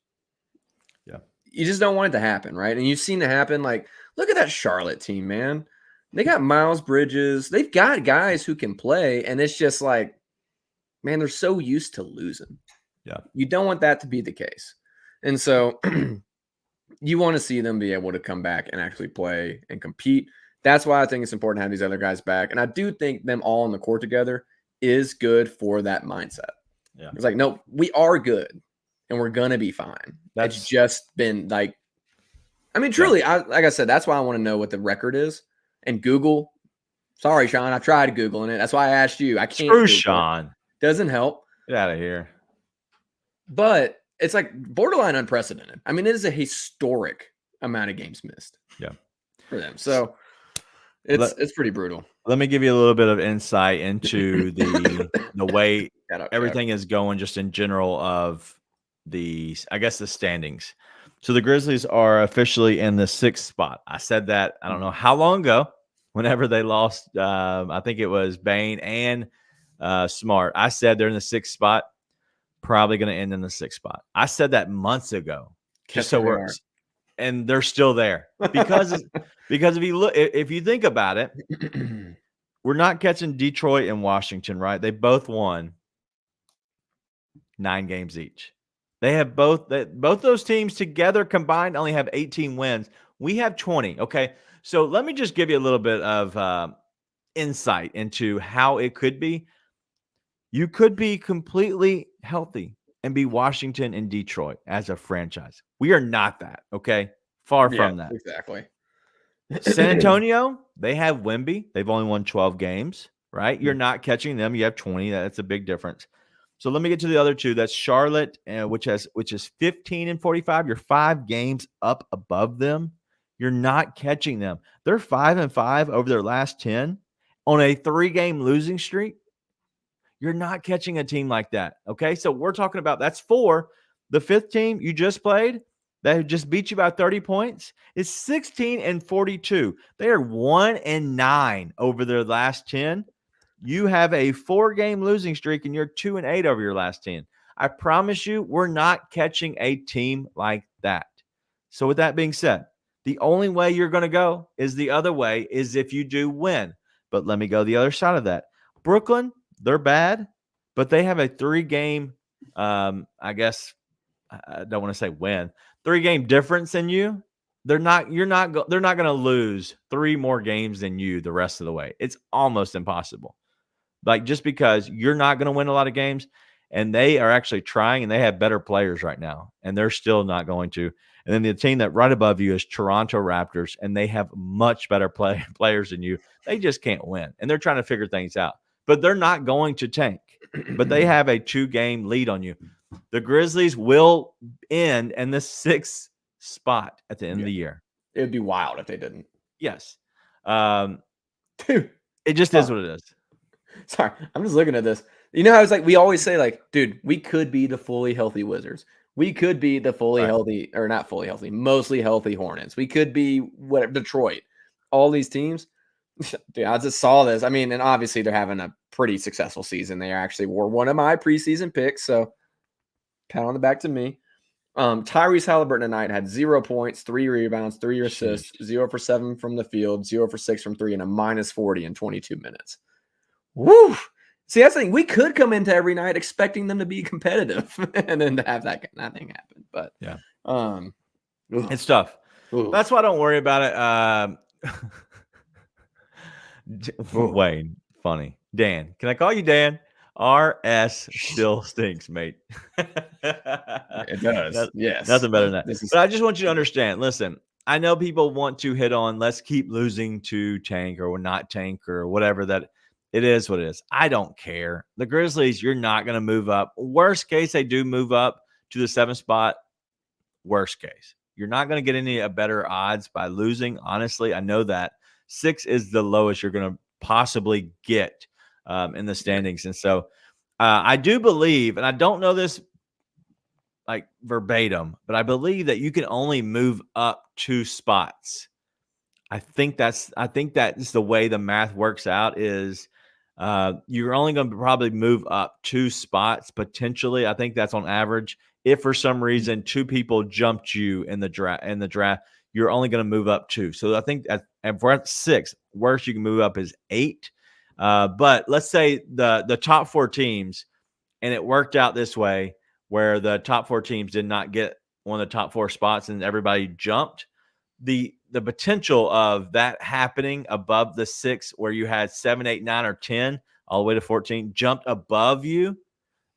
S1: Yeah.
S2: You just don't want it to happen, right? And you've seen it happen. Like, look at that Charlotte team, man. They got Miles Bridges. They've got guys who can play, and it's just like, man, they're so used to losing.
S1: Yeah.
S2: You don't want that to be the case. And so you want to see them be able to come back and actually play and compete. That's why I think it's important to have these other guys back. And I do think them all on the court together is good for that mindset.
S1: Yeah.
S2: It's like, no, we are good and we're going to be fine. It's just been like, I mean, truly, like I said, that's why I want to know what the record is. And Google, sorry, Sean, I tried Googling it. That's why I asked you. I can't.
S1: Screw Sean.
S2: Doesn't help.
S1: Get out of here.
S2: But it's like borderline unprecedented. I mean, it is a historic amount of games missed.
S1: Yeah.
S2: For them. So it's pretty brutal.
S1: Let me give you a little bit of insight into the way everything is going just in general of the standings. So the Grizzlies are officially in the 6th spot. I said that, I don't know how long ago, whenever they lost, I think it was Bain and Smart. I said they're in the 6th spot, probably going to end in the 6th spot. I said that months ago. And they're still there because if you think about it, we're not catching Detroit and Washington, right? They both won 9 games each. They have both those teams together combined only have 18 wins. We have 20. Okay. So let me just give you a little bit of insight into how it could be. You could be completely healthy and be Washington and Detroit as a franchise. We are not that. Okay. Far from that.
S2: Exactly.
S1: San Antonio, they have Wemby. They've only won 12 games, right? You're not catching them. You have 20. That's a big difference. So let me get to the other 2. That's Charlotte, which is 15 and 45. You're 5 games up above them. You're not catching them. They're 5-5 over their last 10 on a 3-game losing streak. You're not catching a team like that. Okay, so we're talking about that's 4. The 5th team you just played that just beat you by 30 points is 16 and 42. They are 1-9 over their last 10. You have a 4-game losing streak and you're 2-8 over your last 10. I promise you, we're not catching a team like that. So with that being said, the only way you're going to go is the other way is if you do win. But let me go the other side of that. Brooklyn, they're bad, but they have a 3-game, I guess I don't want to say win, 3-game difference in you. They're not going to lose 3 more games than you the rest of the way. It's almost impossible. Like, just because you're not going to win a lot of games, and they are actually trying, and they have better players right now, and they're still not going to. And then the team that right above you is Toronto Raptors, and they have much better players than you. They just can't win, and they're trying to figure things out. But they're not going to tank. But they have a 2-game lead on you. The Grizzlies will end in the 6th spot at the end of the year.
S2: It would be wild if they didn't.
S1: Yes.
S2: Dude,
S1: it just is what it is.
S2: Sorry, I'm just looking at this. You know how it's like we always say, like, dude, we could be the fully healthy Wizards. We could be the fully healthy, or not fully healthy, mostly healthy Hornets. We could be whatever, Detroit. All these teams. Dude, I just saw this. I mean, and obviously they're having a pretty successful season. They actually were one of my preseason picks, so pat on the back to me. Tyrese Halliburton tonight had 0 points, 3 rebounds, 3 assists, 0 for 7 from the field, 0 for 6 from 3, and a -40 in 22 minutes. Woo! See, that's the thing. We could come into every night expecting them to be competitive and then to have that nothing happen. But
S1: yeah,
S2: it's
S1: tough.
S2: Ugh.
S1: That's why I don't worry about it. Wayne, funny. Dan, can I call you Dan? RS still stinks, mate.
S2: It does. Yes.
S1: Nothing better than that. But I just want you to understand. Listen, I know people want to hit on let's keep losing to tank or not tank or whatever that it is what it is. I don't care. The Grizzlies, you're not going to move up. Worst case, they do move up to the 7th spot. Worst case. You're not going to get any better odds by losing. Honestly, I know that 6 is the lowest you're going to possibly get in the standings. And so I do believe, and I don't know this like verbatim, but I believe that you can only move up 2 spots. I think that's the way the math works out is you're only going to probably move up 2 spots potentially. I think that's on average. If for some reason 2 people jumped you in the draft, you're only going to move up 2. So I think if we're at 6, worst you can move up is 8. But let's say the top 4 teams, and it worked out this way where the top 4 teams did not get one of the top 4 spots and everybody jumped. The potential of that happening above the 6 where you had 7, 8, 9, or 10 all the way to 14 jumped above you,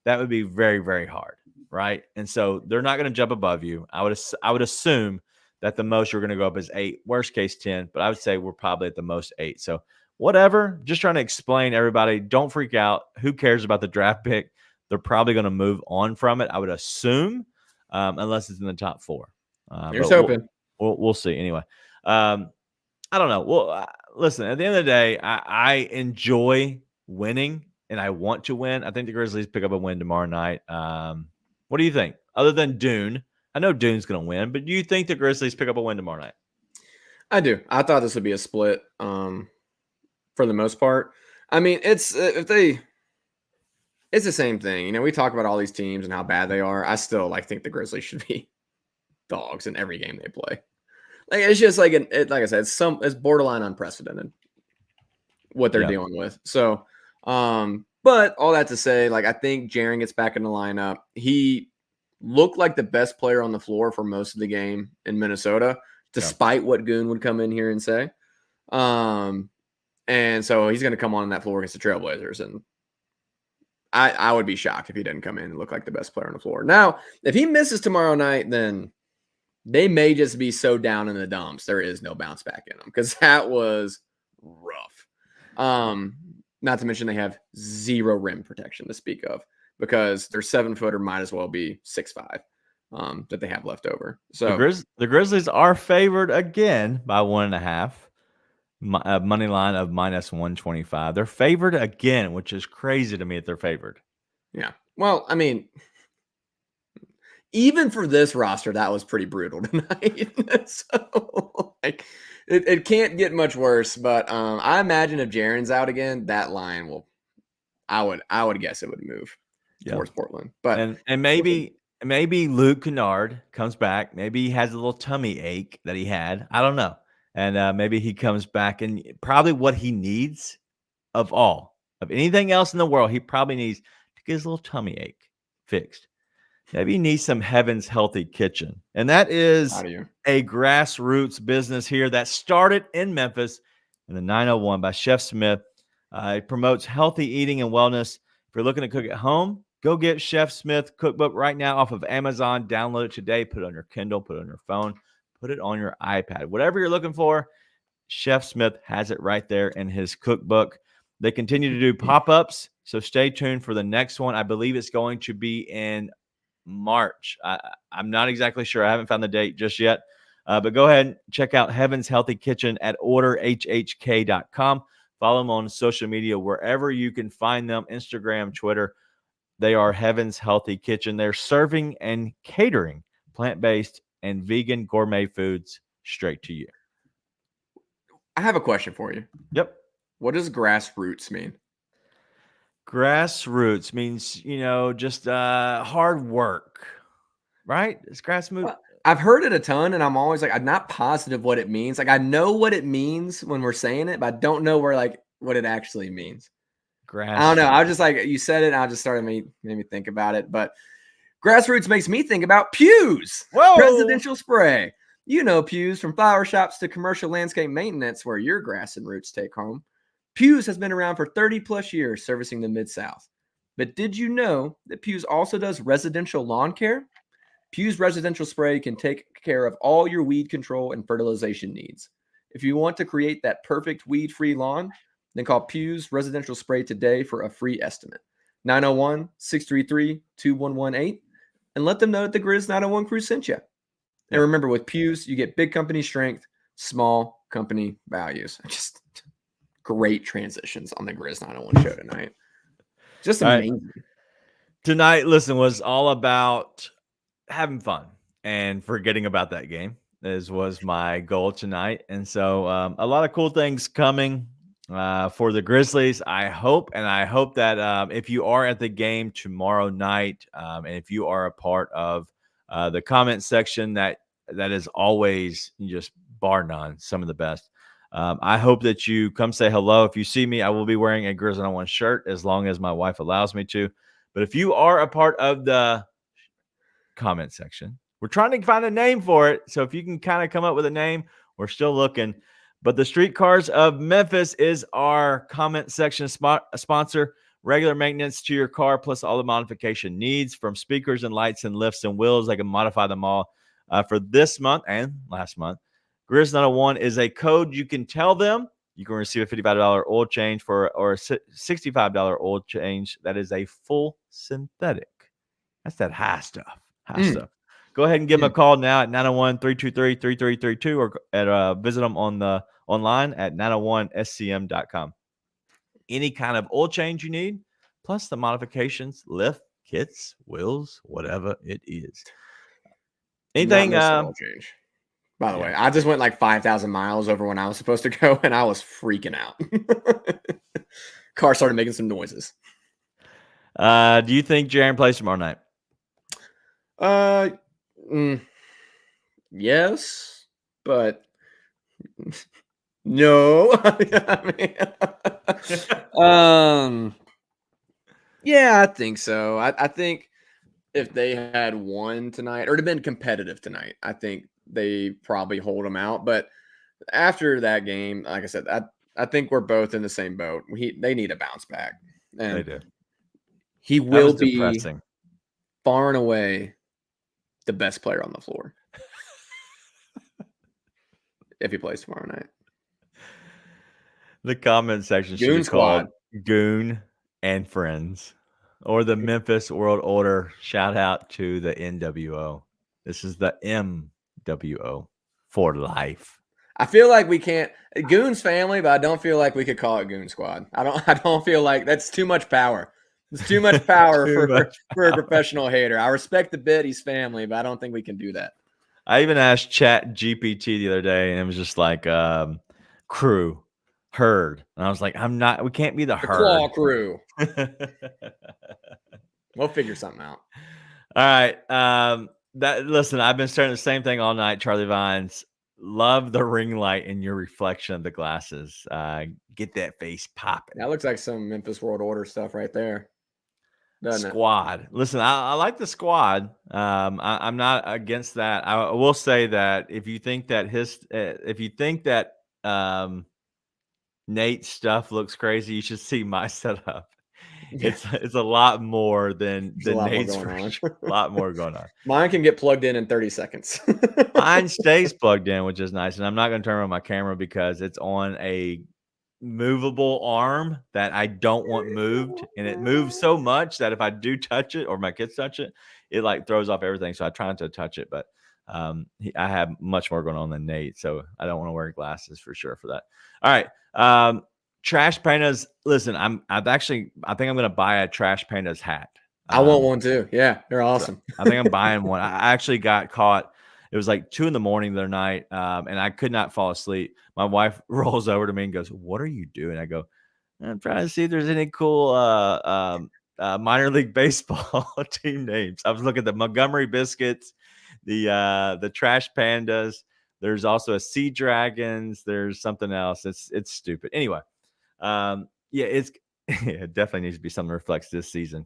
S1: that would be very, very hard, right? And so they're not going to jump above you. I would assume that the most you're going to go up is 8, worst case 10, but I would say we're probably at the most 8. So whatever, just trying to explain everybody, don't freak out. Who cares about the draft pick? They're probably going to move on from it, I would assume, unless it's in the top 4.
S2: Here's hoping.
S1: We'll see. Anyway, I don't know. Well, listen, at the end of the day, I enjoy winning and I want to win. I think the Grizzlies pick up a win tomorrow night. What do you think? Other than Dune, I know Dune's going to win, but do you think the Grizzlies pick up a win tomorrow night?
S2: I do. I thought this would be a split for the most part. I mean, it's the same thing. You know, we talk about all these teams and how bad they are. I still think the Grizzlies should be dogs in every game they play. Like it's just like like I said, it's borderline unprecedented what they're dealing with. So, but all that to say, I think Jaren gets back in the lineup. He looked like the best player on the floor for most of the game in Minnesota, despite what Goon would come in here and say. And so he's going to come on that floor against the Trailblazers, and I would be shocked if he didn't come in and look like the best player on the floor. Now, if he misses tomorrow night, then they may just be so down in the dumps there is no bounce back in them, because that was rough. Not to mention they have 0 rim protection to speak of, because their 7-footer might as well be 6'5", that they have left over. So
S1: the Grizzlies are favored again by 1.5. Money line of -125. They're favored again, which is crazy to me that they're favored.
S2: Yeah. Well, I mean, even for this roster, that was pretty brutal tonight. So it can't get much worse. But I imagine if Jaren's out again, that line will. I would guess it would move towards Portland. But
S1: and maybe Luke Kennard comes back. Maybe he has a little tummy ache that he had. I don't know. And maybe he comes back, and probably what he needs of anything else in the world, he probably needs to get his little tummy ache fixed. Maybe he needs some Heaven's Healthy Kitchen. And that is a grassroots business here that started in Memphis in the 901 by Chef Smith. It promotes healthy eating and wellness. If you're looking to cook at home, go get Chef Smith cookbook right now off of Amazon. Download it today. Put it on your Kindle, put it on your phone, put it on your iPad. Whatever you're looking for, Chef Smith has it right there in his cookbook. They continue to do pop-ups, so stay tuned for the next one. I believe it's going to be in March. I'm not exactly sure. I haven't found the date just yet. But go ahead and check out Heaven's Healthy Kitchen at orderhhk.com. Follow them on social media wherever you can find them, Instagram, Twitter. They are Heaven's Healthy Kitchen. They're serving and catering plant-based and vegan gourmet foods straight to you.
S2: I have a question for you.
S1: Yep.
S2: What does grassroots mean?
S1: Grassroots means, just hard work. right? It's grass smooth.
S2: Well, I've heard it a ton, and I'm always like, I'm not positive what it means. Like, I know what it means when we're saying it, but I don't know what it actually means.
S1: Grass.
S2: I don't know. I was just like, you said it, and I just made me think about it. But Grassroots makes me think about Pews.
S1: Whoa!
S2: Residential spray. You know Pews, from flower shops to commercial landscape maintenance, where your grass and roots take home. Pews has been around for 30 plus years servicing the Mid-South. But did you know that Pews also does residential lawn care? Pews residential spray can take care of all your weed control and fertilization needs. If you want to create that perfect weed-free lawn, then call Pews Residential Spray today for a free estimate. 901-633-2118, and let them know that the Grizz 901 crew sent you. And remember, with Pews, you get big company strength, small company values. Just great transitions on the Grizz 901 show tonight. Just amazing.
S1: Right. Tonight, listen, was all about having fun and forgetting about that game. Was my goal tonight. And so a lot of cool things coming for the Grizzlies. I hope that if you are at the game tomorrow night, and if you are a part of the comment section, that is always just bar none, some of the best. I hope that you come say hello. If you see me, I will be wearing a Grizz 901 shirt as long as my wife allows me to. But if you are a part of the comment section, we're trying to find a name for it. So if you can kind of come up with a name, we're still looking. But the Streetcars of Memphis is our comment section sponsor. Regular maintenance to your car, plus all the modification needs, from speakers and lights and lifts and wheels. They can modify them all for this month and last month. Grizz 901 is a code. You can tell them you can receive a $55 oil change or a $65 oil change. That is a full synthetic. That's that high stuff. Go ahead and give them a call now at 901-323-3332 or visit them online at 901scm.com. Any kind of oil change you need, plus the modifications, lift, kits, wheels, whatever it is. Anything
S2: oil change. By the way, I just went like 5,000 miles over when I was supposed to go, and I was freaking out. Car started making some noises.
S1: Do you think Jaren plays tomorrow night?
S2: Yes, but no. Yeah, I think so. I think if they had won tonight, or it'd been competitive tonight, I think they probably hold them out. But after that game, like I said, I think we're both in the same boat. They need a bounce back. And
S1: they do.
S2: He will be far and away the best player on the floor if he plays tomorrow night.
S1: The comment section should be called Goon and Friends, or the Memphis World Order. Shout out to the NWO. This is the MWO for life.
S2: I feel like we can't Goon's family, but I don't feel like we could call it Goon Squad. I don't feel like that's too much power. It's too much power for a professional hater. I respect the bit, he's family, but I don't think we can do that.
S1: I even asked Chat GPT the other day, and it was just like crew, herd. And I was like, we can't be the herd.
S2: Claw crew. We'll figure something out.
S1: All right. Listen, I've been starting the same thing all night, Charlie Vines. Love the ring light in your reflection of the glasses. Get that face popping.
S2: That looks like some Memphis World Order stuff right there.
S1: Squad. Listen, I like the squad. I'm not against that. I will say that if you think that Nate's stuff looks crazy, you should see my setup. It's a lot more than Nate's. A lot more going on.
S2: Mine can get plugged in 30 seconds.
S1: Mine stays plugged in, which is nice. And I'm not going to turn on my camera because it's on a movable arm that I don't want moved, and it moves so much that if I do touch it or my kids touch it, it like throws off everything. So I try not to touch it, but I have much more going on than Nate, so I don't want to wear glasses for sure for that. All right, Trash Pandas. Listen, I think I'm going to buy a Trash Pandas hat.
S2: I want one too. Yeah, they're awesome.
S1: So I think I'm buying one. I actually got caught. It was like 2 a.m. the other night, and I could not fall asleep. My wife rolls over to me and goes, "What are you doing?" I go, "I'm trying to see if there's any cool minor league baseball team names. I was looking at the Montgomery Biscuits, the Trash Pandas. There's also a Sea Dragons. There's something else. It's stupid. Anyway, it definitely needs to be something that reflects this season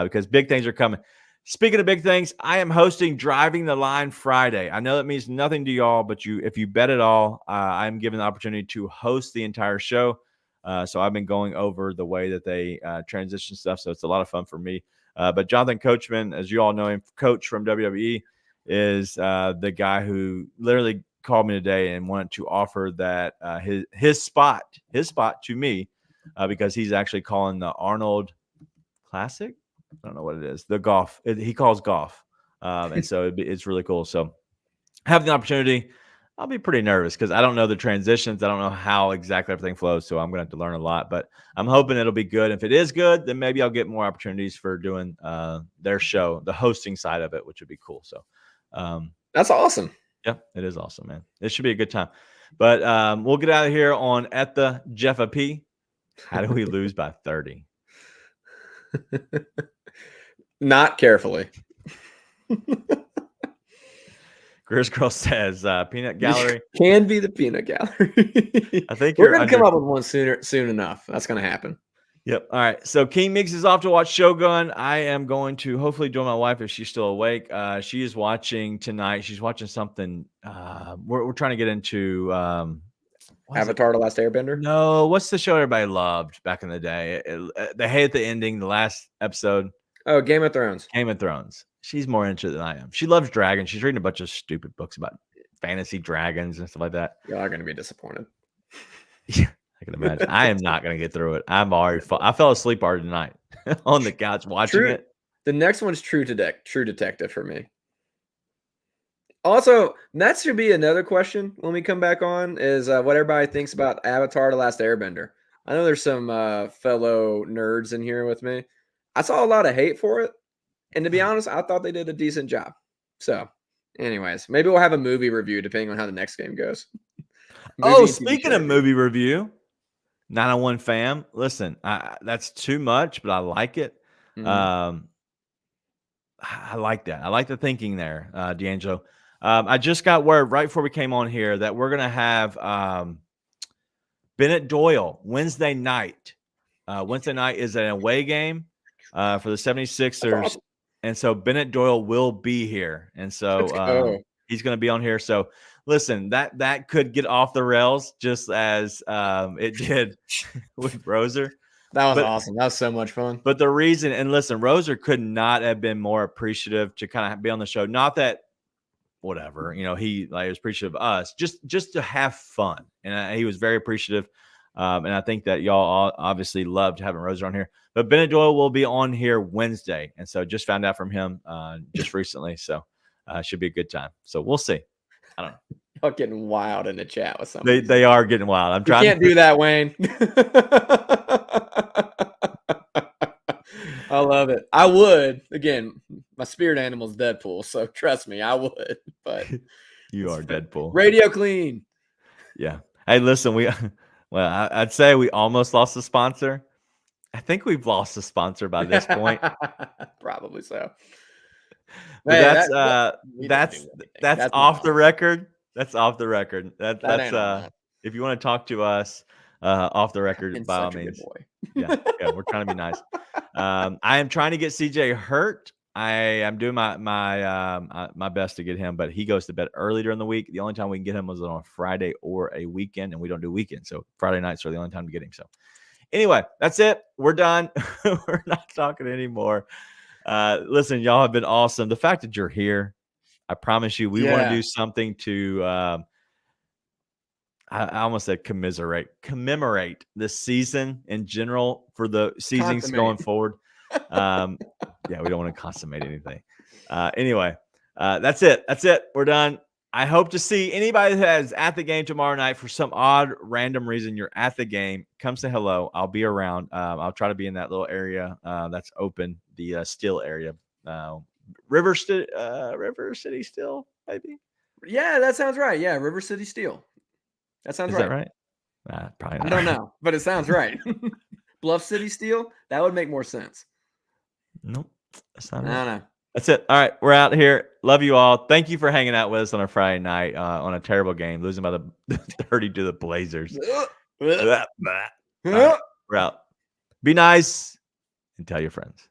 S1: because big things are coming. Speaking of big things, I am hosting Driving the Line Friday. I know that means nothing to y'all, but if you bet it all, I'm given the opportunity to host the entire show. So I've been going over the way that they transition stuff. So it's a lot of fun for me. But Jonathan Coachman, as you all know him, Coach from WWE, is the guy who literally called me today and wanted to offer that his spot to me because he's actually calling the Arnold Classic. I don't know what it is. The golf. He calls golf. And so it's really cool. So having the opportunity, I'll be pretty nervous because I don't know the transitions. I don't know how exactly everything flows. So I'm going to have to learn a lot. But I'm hoping it'll be good. If it is good, then maybe I'll get more opportunities for doing their show, the hosting side of it, which would be cool. So
S2: that's awesome.
S1: Yeah, it is awesome, man. It should be a good time. But we'll get out of here on at the Jeff P. How do we lose by 30?
S2: Not carefully.
S1: Grizz Girl says Peanut Gallery.
S2: Can be the Peanut Gallery.
S1: I think
S2: we're going to come up with one soon enough. That's going to happen.
S1: Yep. All right. So King Mix is off to watch Shogun. I am going to hopefully join my wife if she's still awake. She is watching tonight. She's watching something. We're trying to get into
S2: Avatar: The Last Airbender.
S1: No, what's the show everybody loved back in the day? They hated the ending, the last episode.
S2: Oh, Game of Thrones.
S1: Game of Thrones. She's more into it than I am. She loves dragons. She's reading a bunch of stupid books about fantasy dragons and stuff like that.
S2: Y'all are going to be disappointed.
S1: Yeah. I can imagine. I am not going to get through it. I fell asleep already tonight on the couch watching it.
S2: The next one's True Detective for me. Also, that should be another question when we come back on is what everybody thinks about Avatar: The Last Airbender. I know there's some fellow nerds in here with me. I saw a lot of hate for it. And to be honest, I thought they did a decent job. So, anyways, maybe we'll have a movie review depending on how the next game goes.
S1: Speaking of movie review, 901 fam, listen, that's too much, but I like it. Mm-hmm. I like that. I like the thinking there, D'Angelo. I just got word right before we came on here that we're going to have Bennett Doyle Wednesday night. Wednesday night is an away game for the 76ers. Awesome. And so Bennett Doyle will be here. And so he's going to be on here. So listen, that could get off the rails just as it did with Roser.
S2: That was awesome. That was so much fun.
S1: But the reason, and listen, Roser could not have been more appreciative to kind of be on the show. Not that whatever, he was appreciative of us, just to have fun. And he was very appreciative. And I think that y'all all obviously loved having Roser on here. But Bennett Doyle will be on here Wednesday. And so just found out from him just recently. So should be a good time. So we'll see. I don't know.
S2: Y'all getting wild in the chat with something.
S1: They are getting wild. I'm trying.
S2: You can't do that, Wayne. I love it. I would. Again, my spirit animal is Deadpool, so trust me, I would. But
S1: you are Deadpool.
S2: Radio clean.
S1: Yeah. Hey, listen, I'd say we almost lost a sponsor. I think we've lost a sponsor by this point.
S2: Probably so.
S1: But that's off the record. That's off the record. That's if you want to talk to us off the record, by all means. Yeah, we're trying to be nice. I am trying to get CJ Hurt. I am doing my best to get him, but he goes to bed early during the week. The only time we can get him was on a Friday or a weekend, and we don't do weekends. So Friday nights are the only time to get him. So anyway, that's it. We're done. We're not talking anymore. Listen, y'all have been awesome. The fact that you're here, I promise you, we want to do something to I almost said commemorate this season in general for the seasons going forward. We don't want to consummate anything. Anyway, that's it. We're done. I hope to see anybody that is at the game tomorrow night for some odd random reason. You're at the game. Come say hello. I'll be around. I'll try to be in that little area that's open, the Steel area. River City Steel, maybe.
S2: Yeah, that sounds right. Yeah, River City Steel. That sounds right.
S1: Is that right? Probably not.
S2: I don't know, but it sounds right. Bluff City Steel. That would make more sense.
S1: Nope. That's not it.
S2: No.
S1: That's it. All right. We're out here. Love you all. Thank you for hanging out with us on a Friday night on a terrible game, losing by the 30 to the Blazers. All right, we're out. Be nice and tell your friends.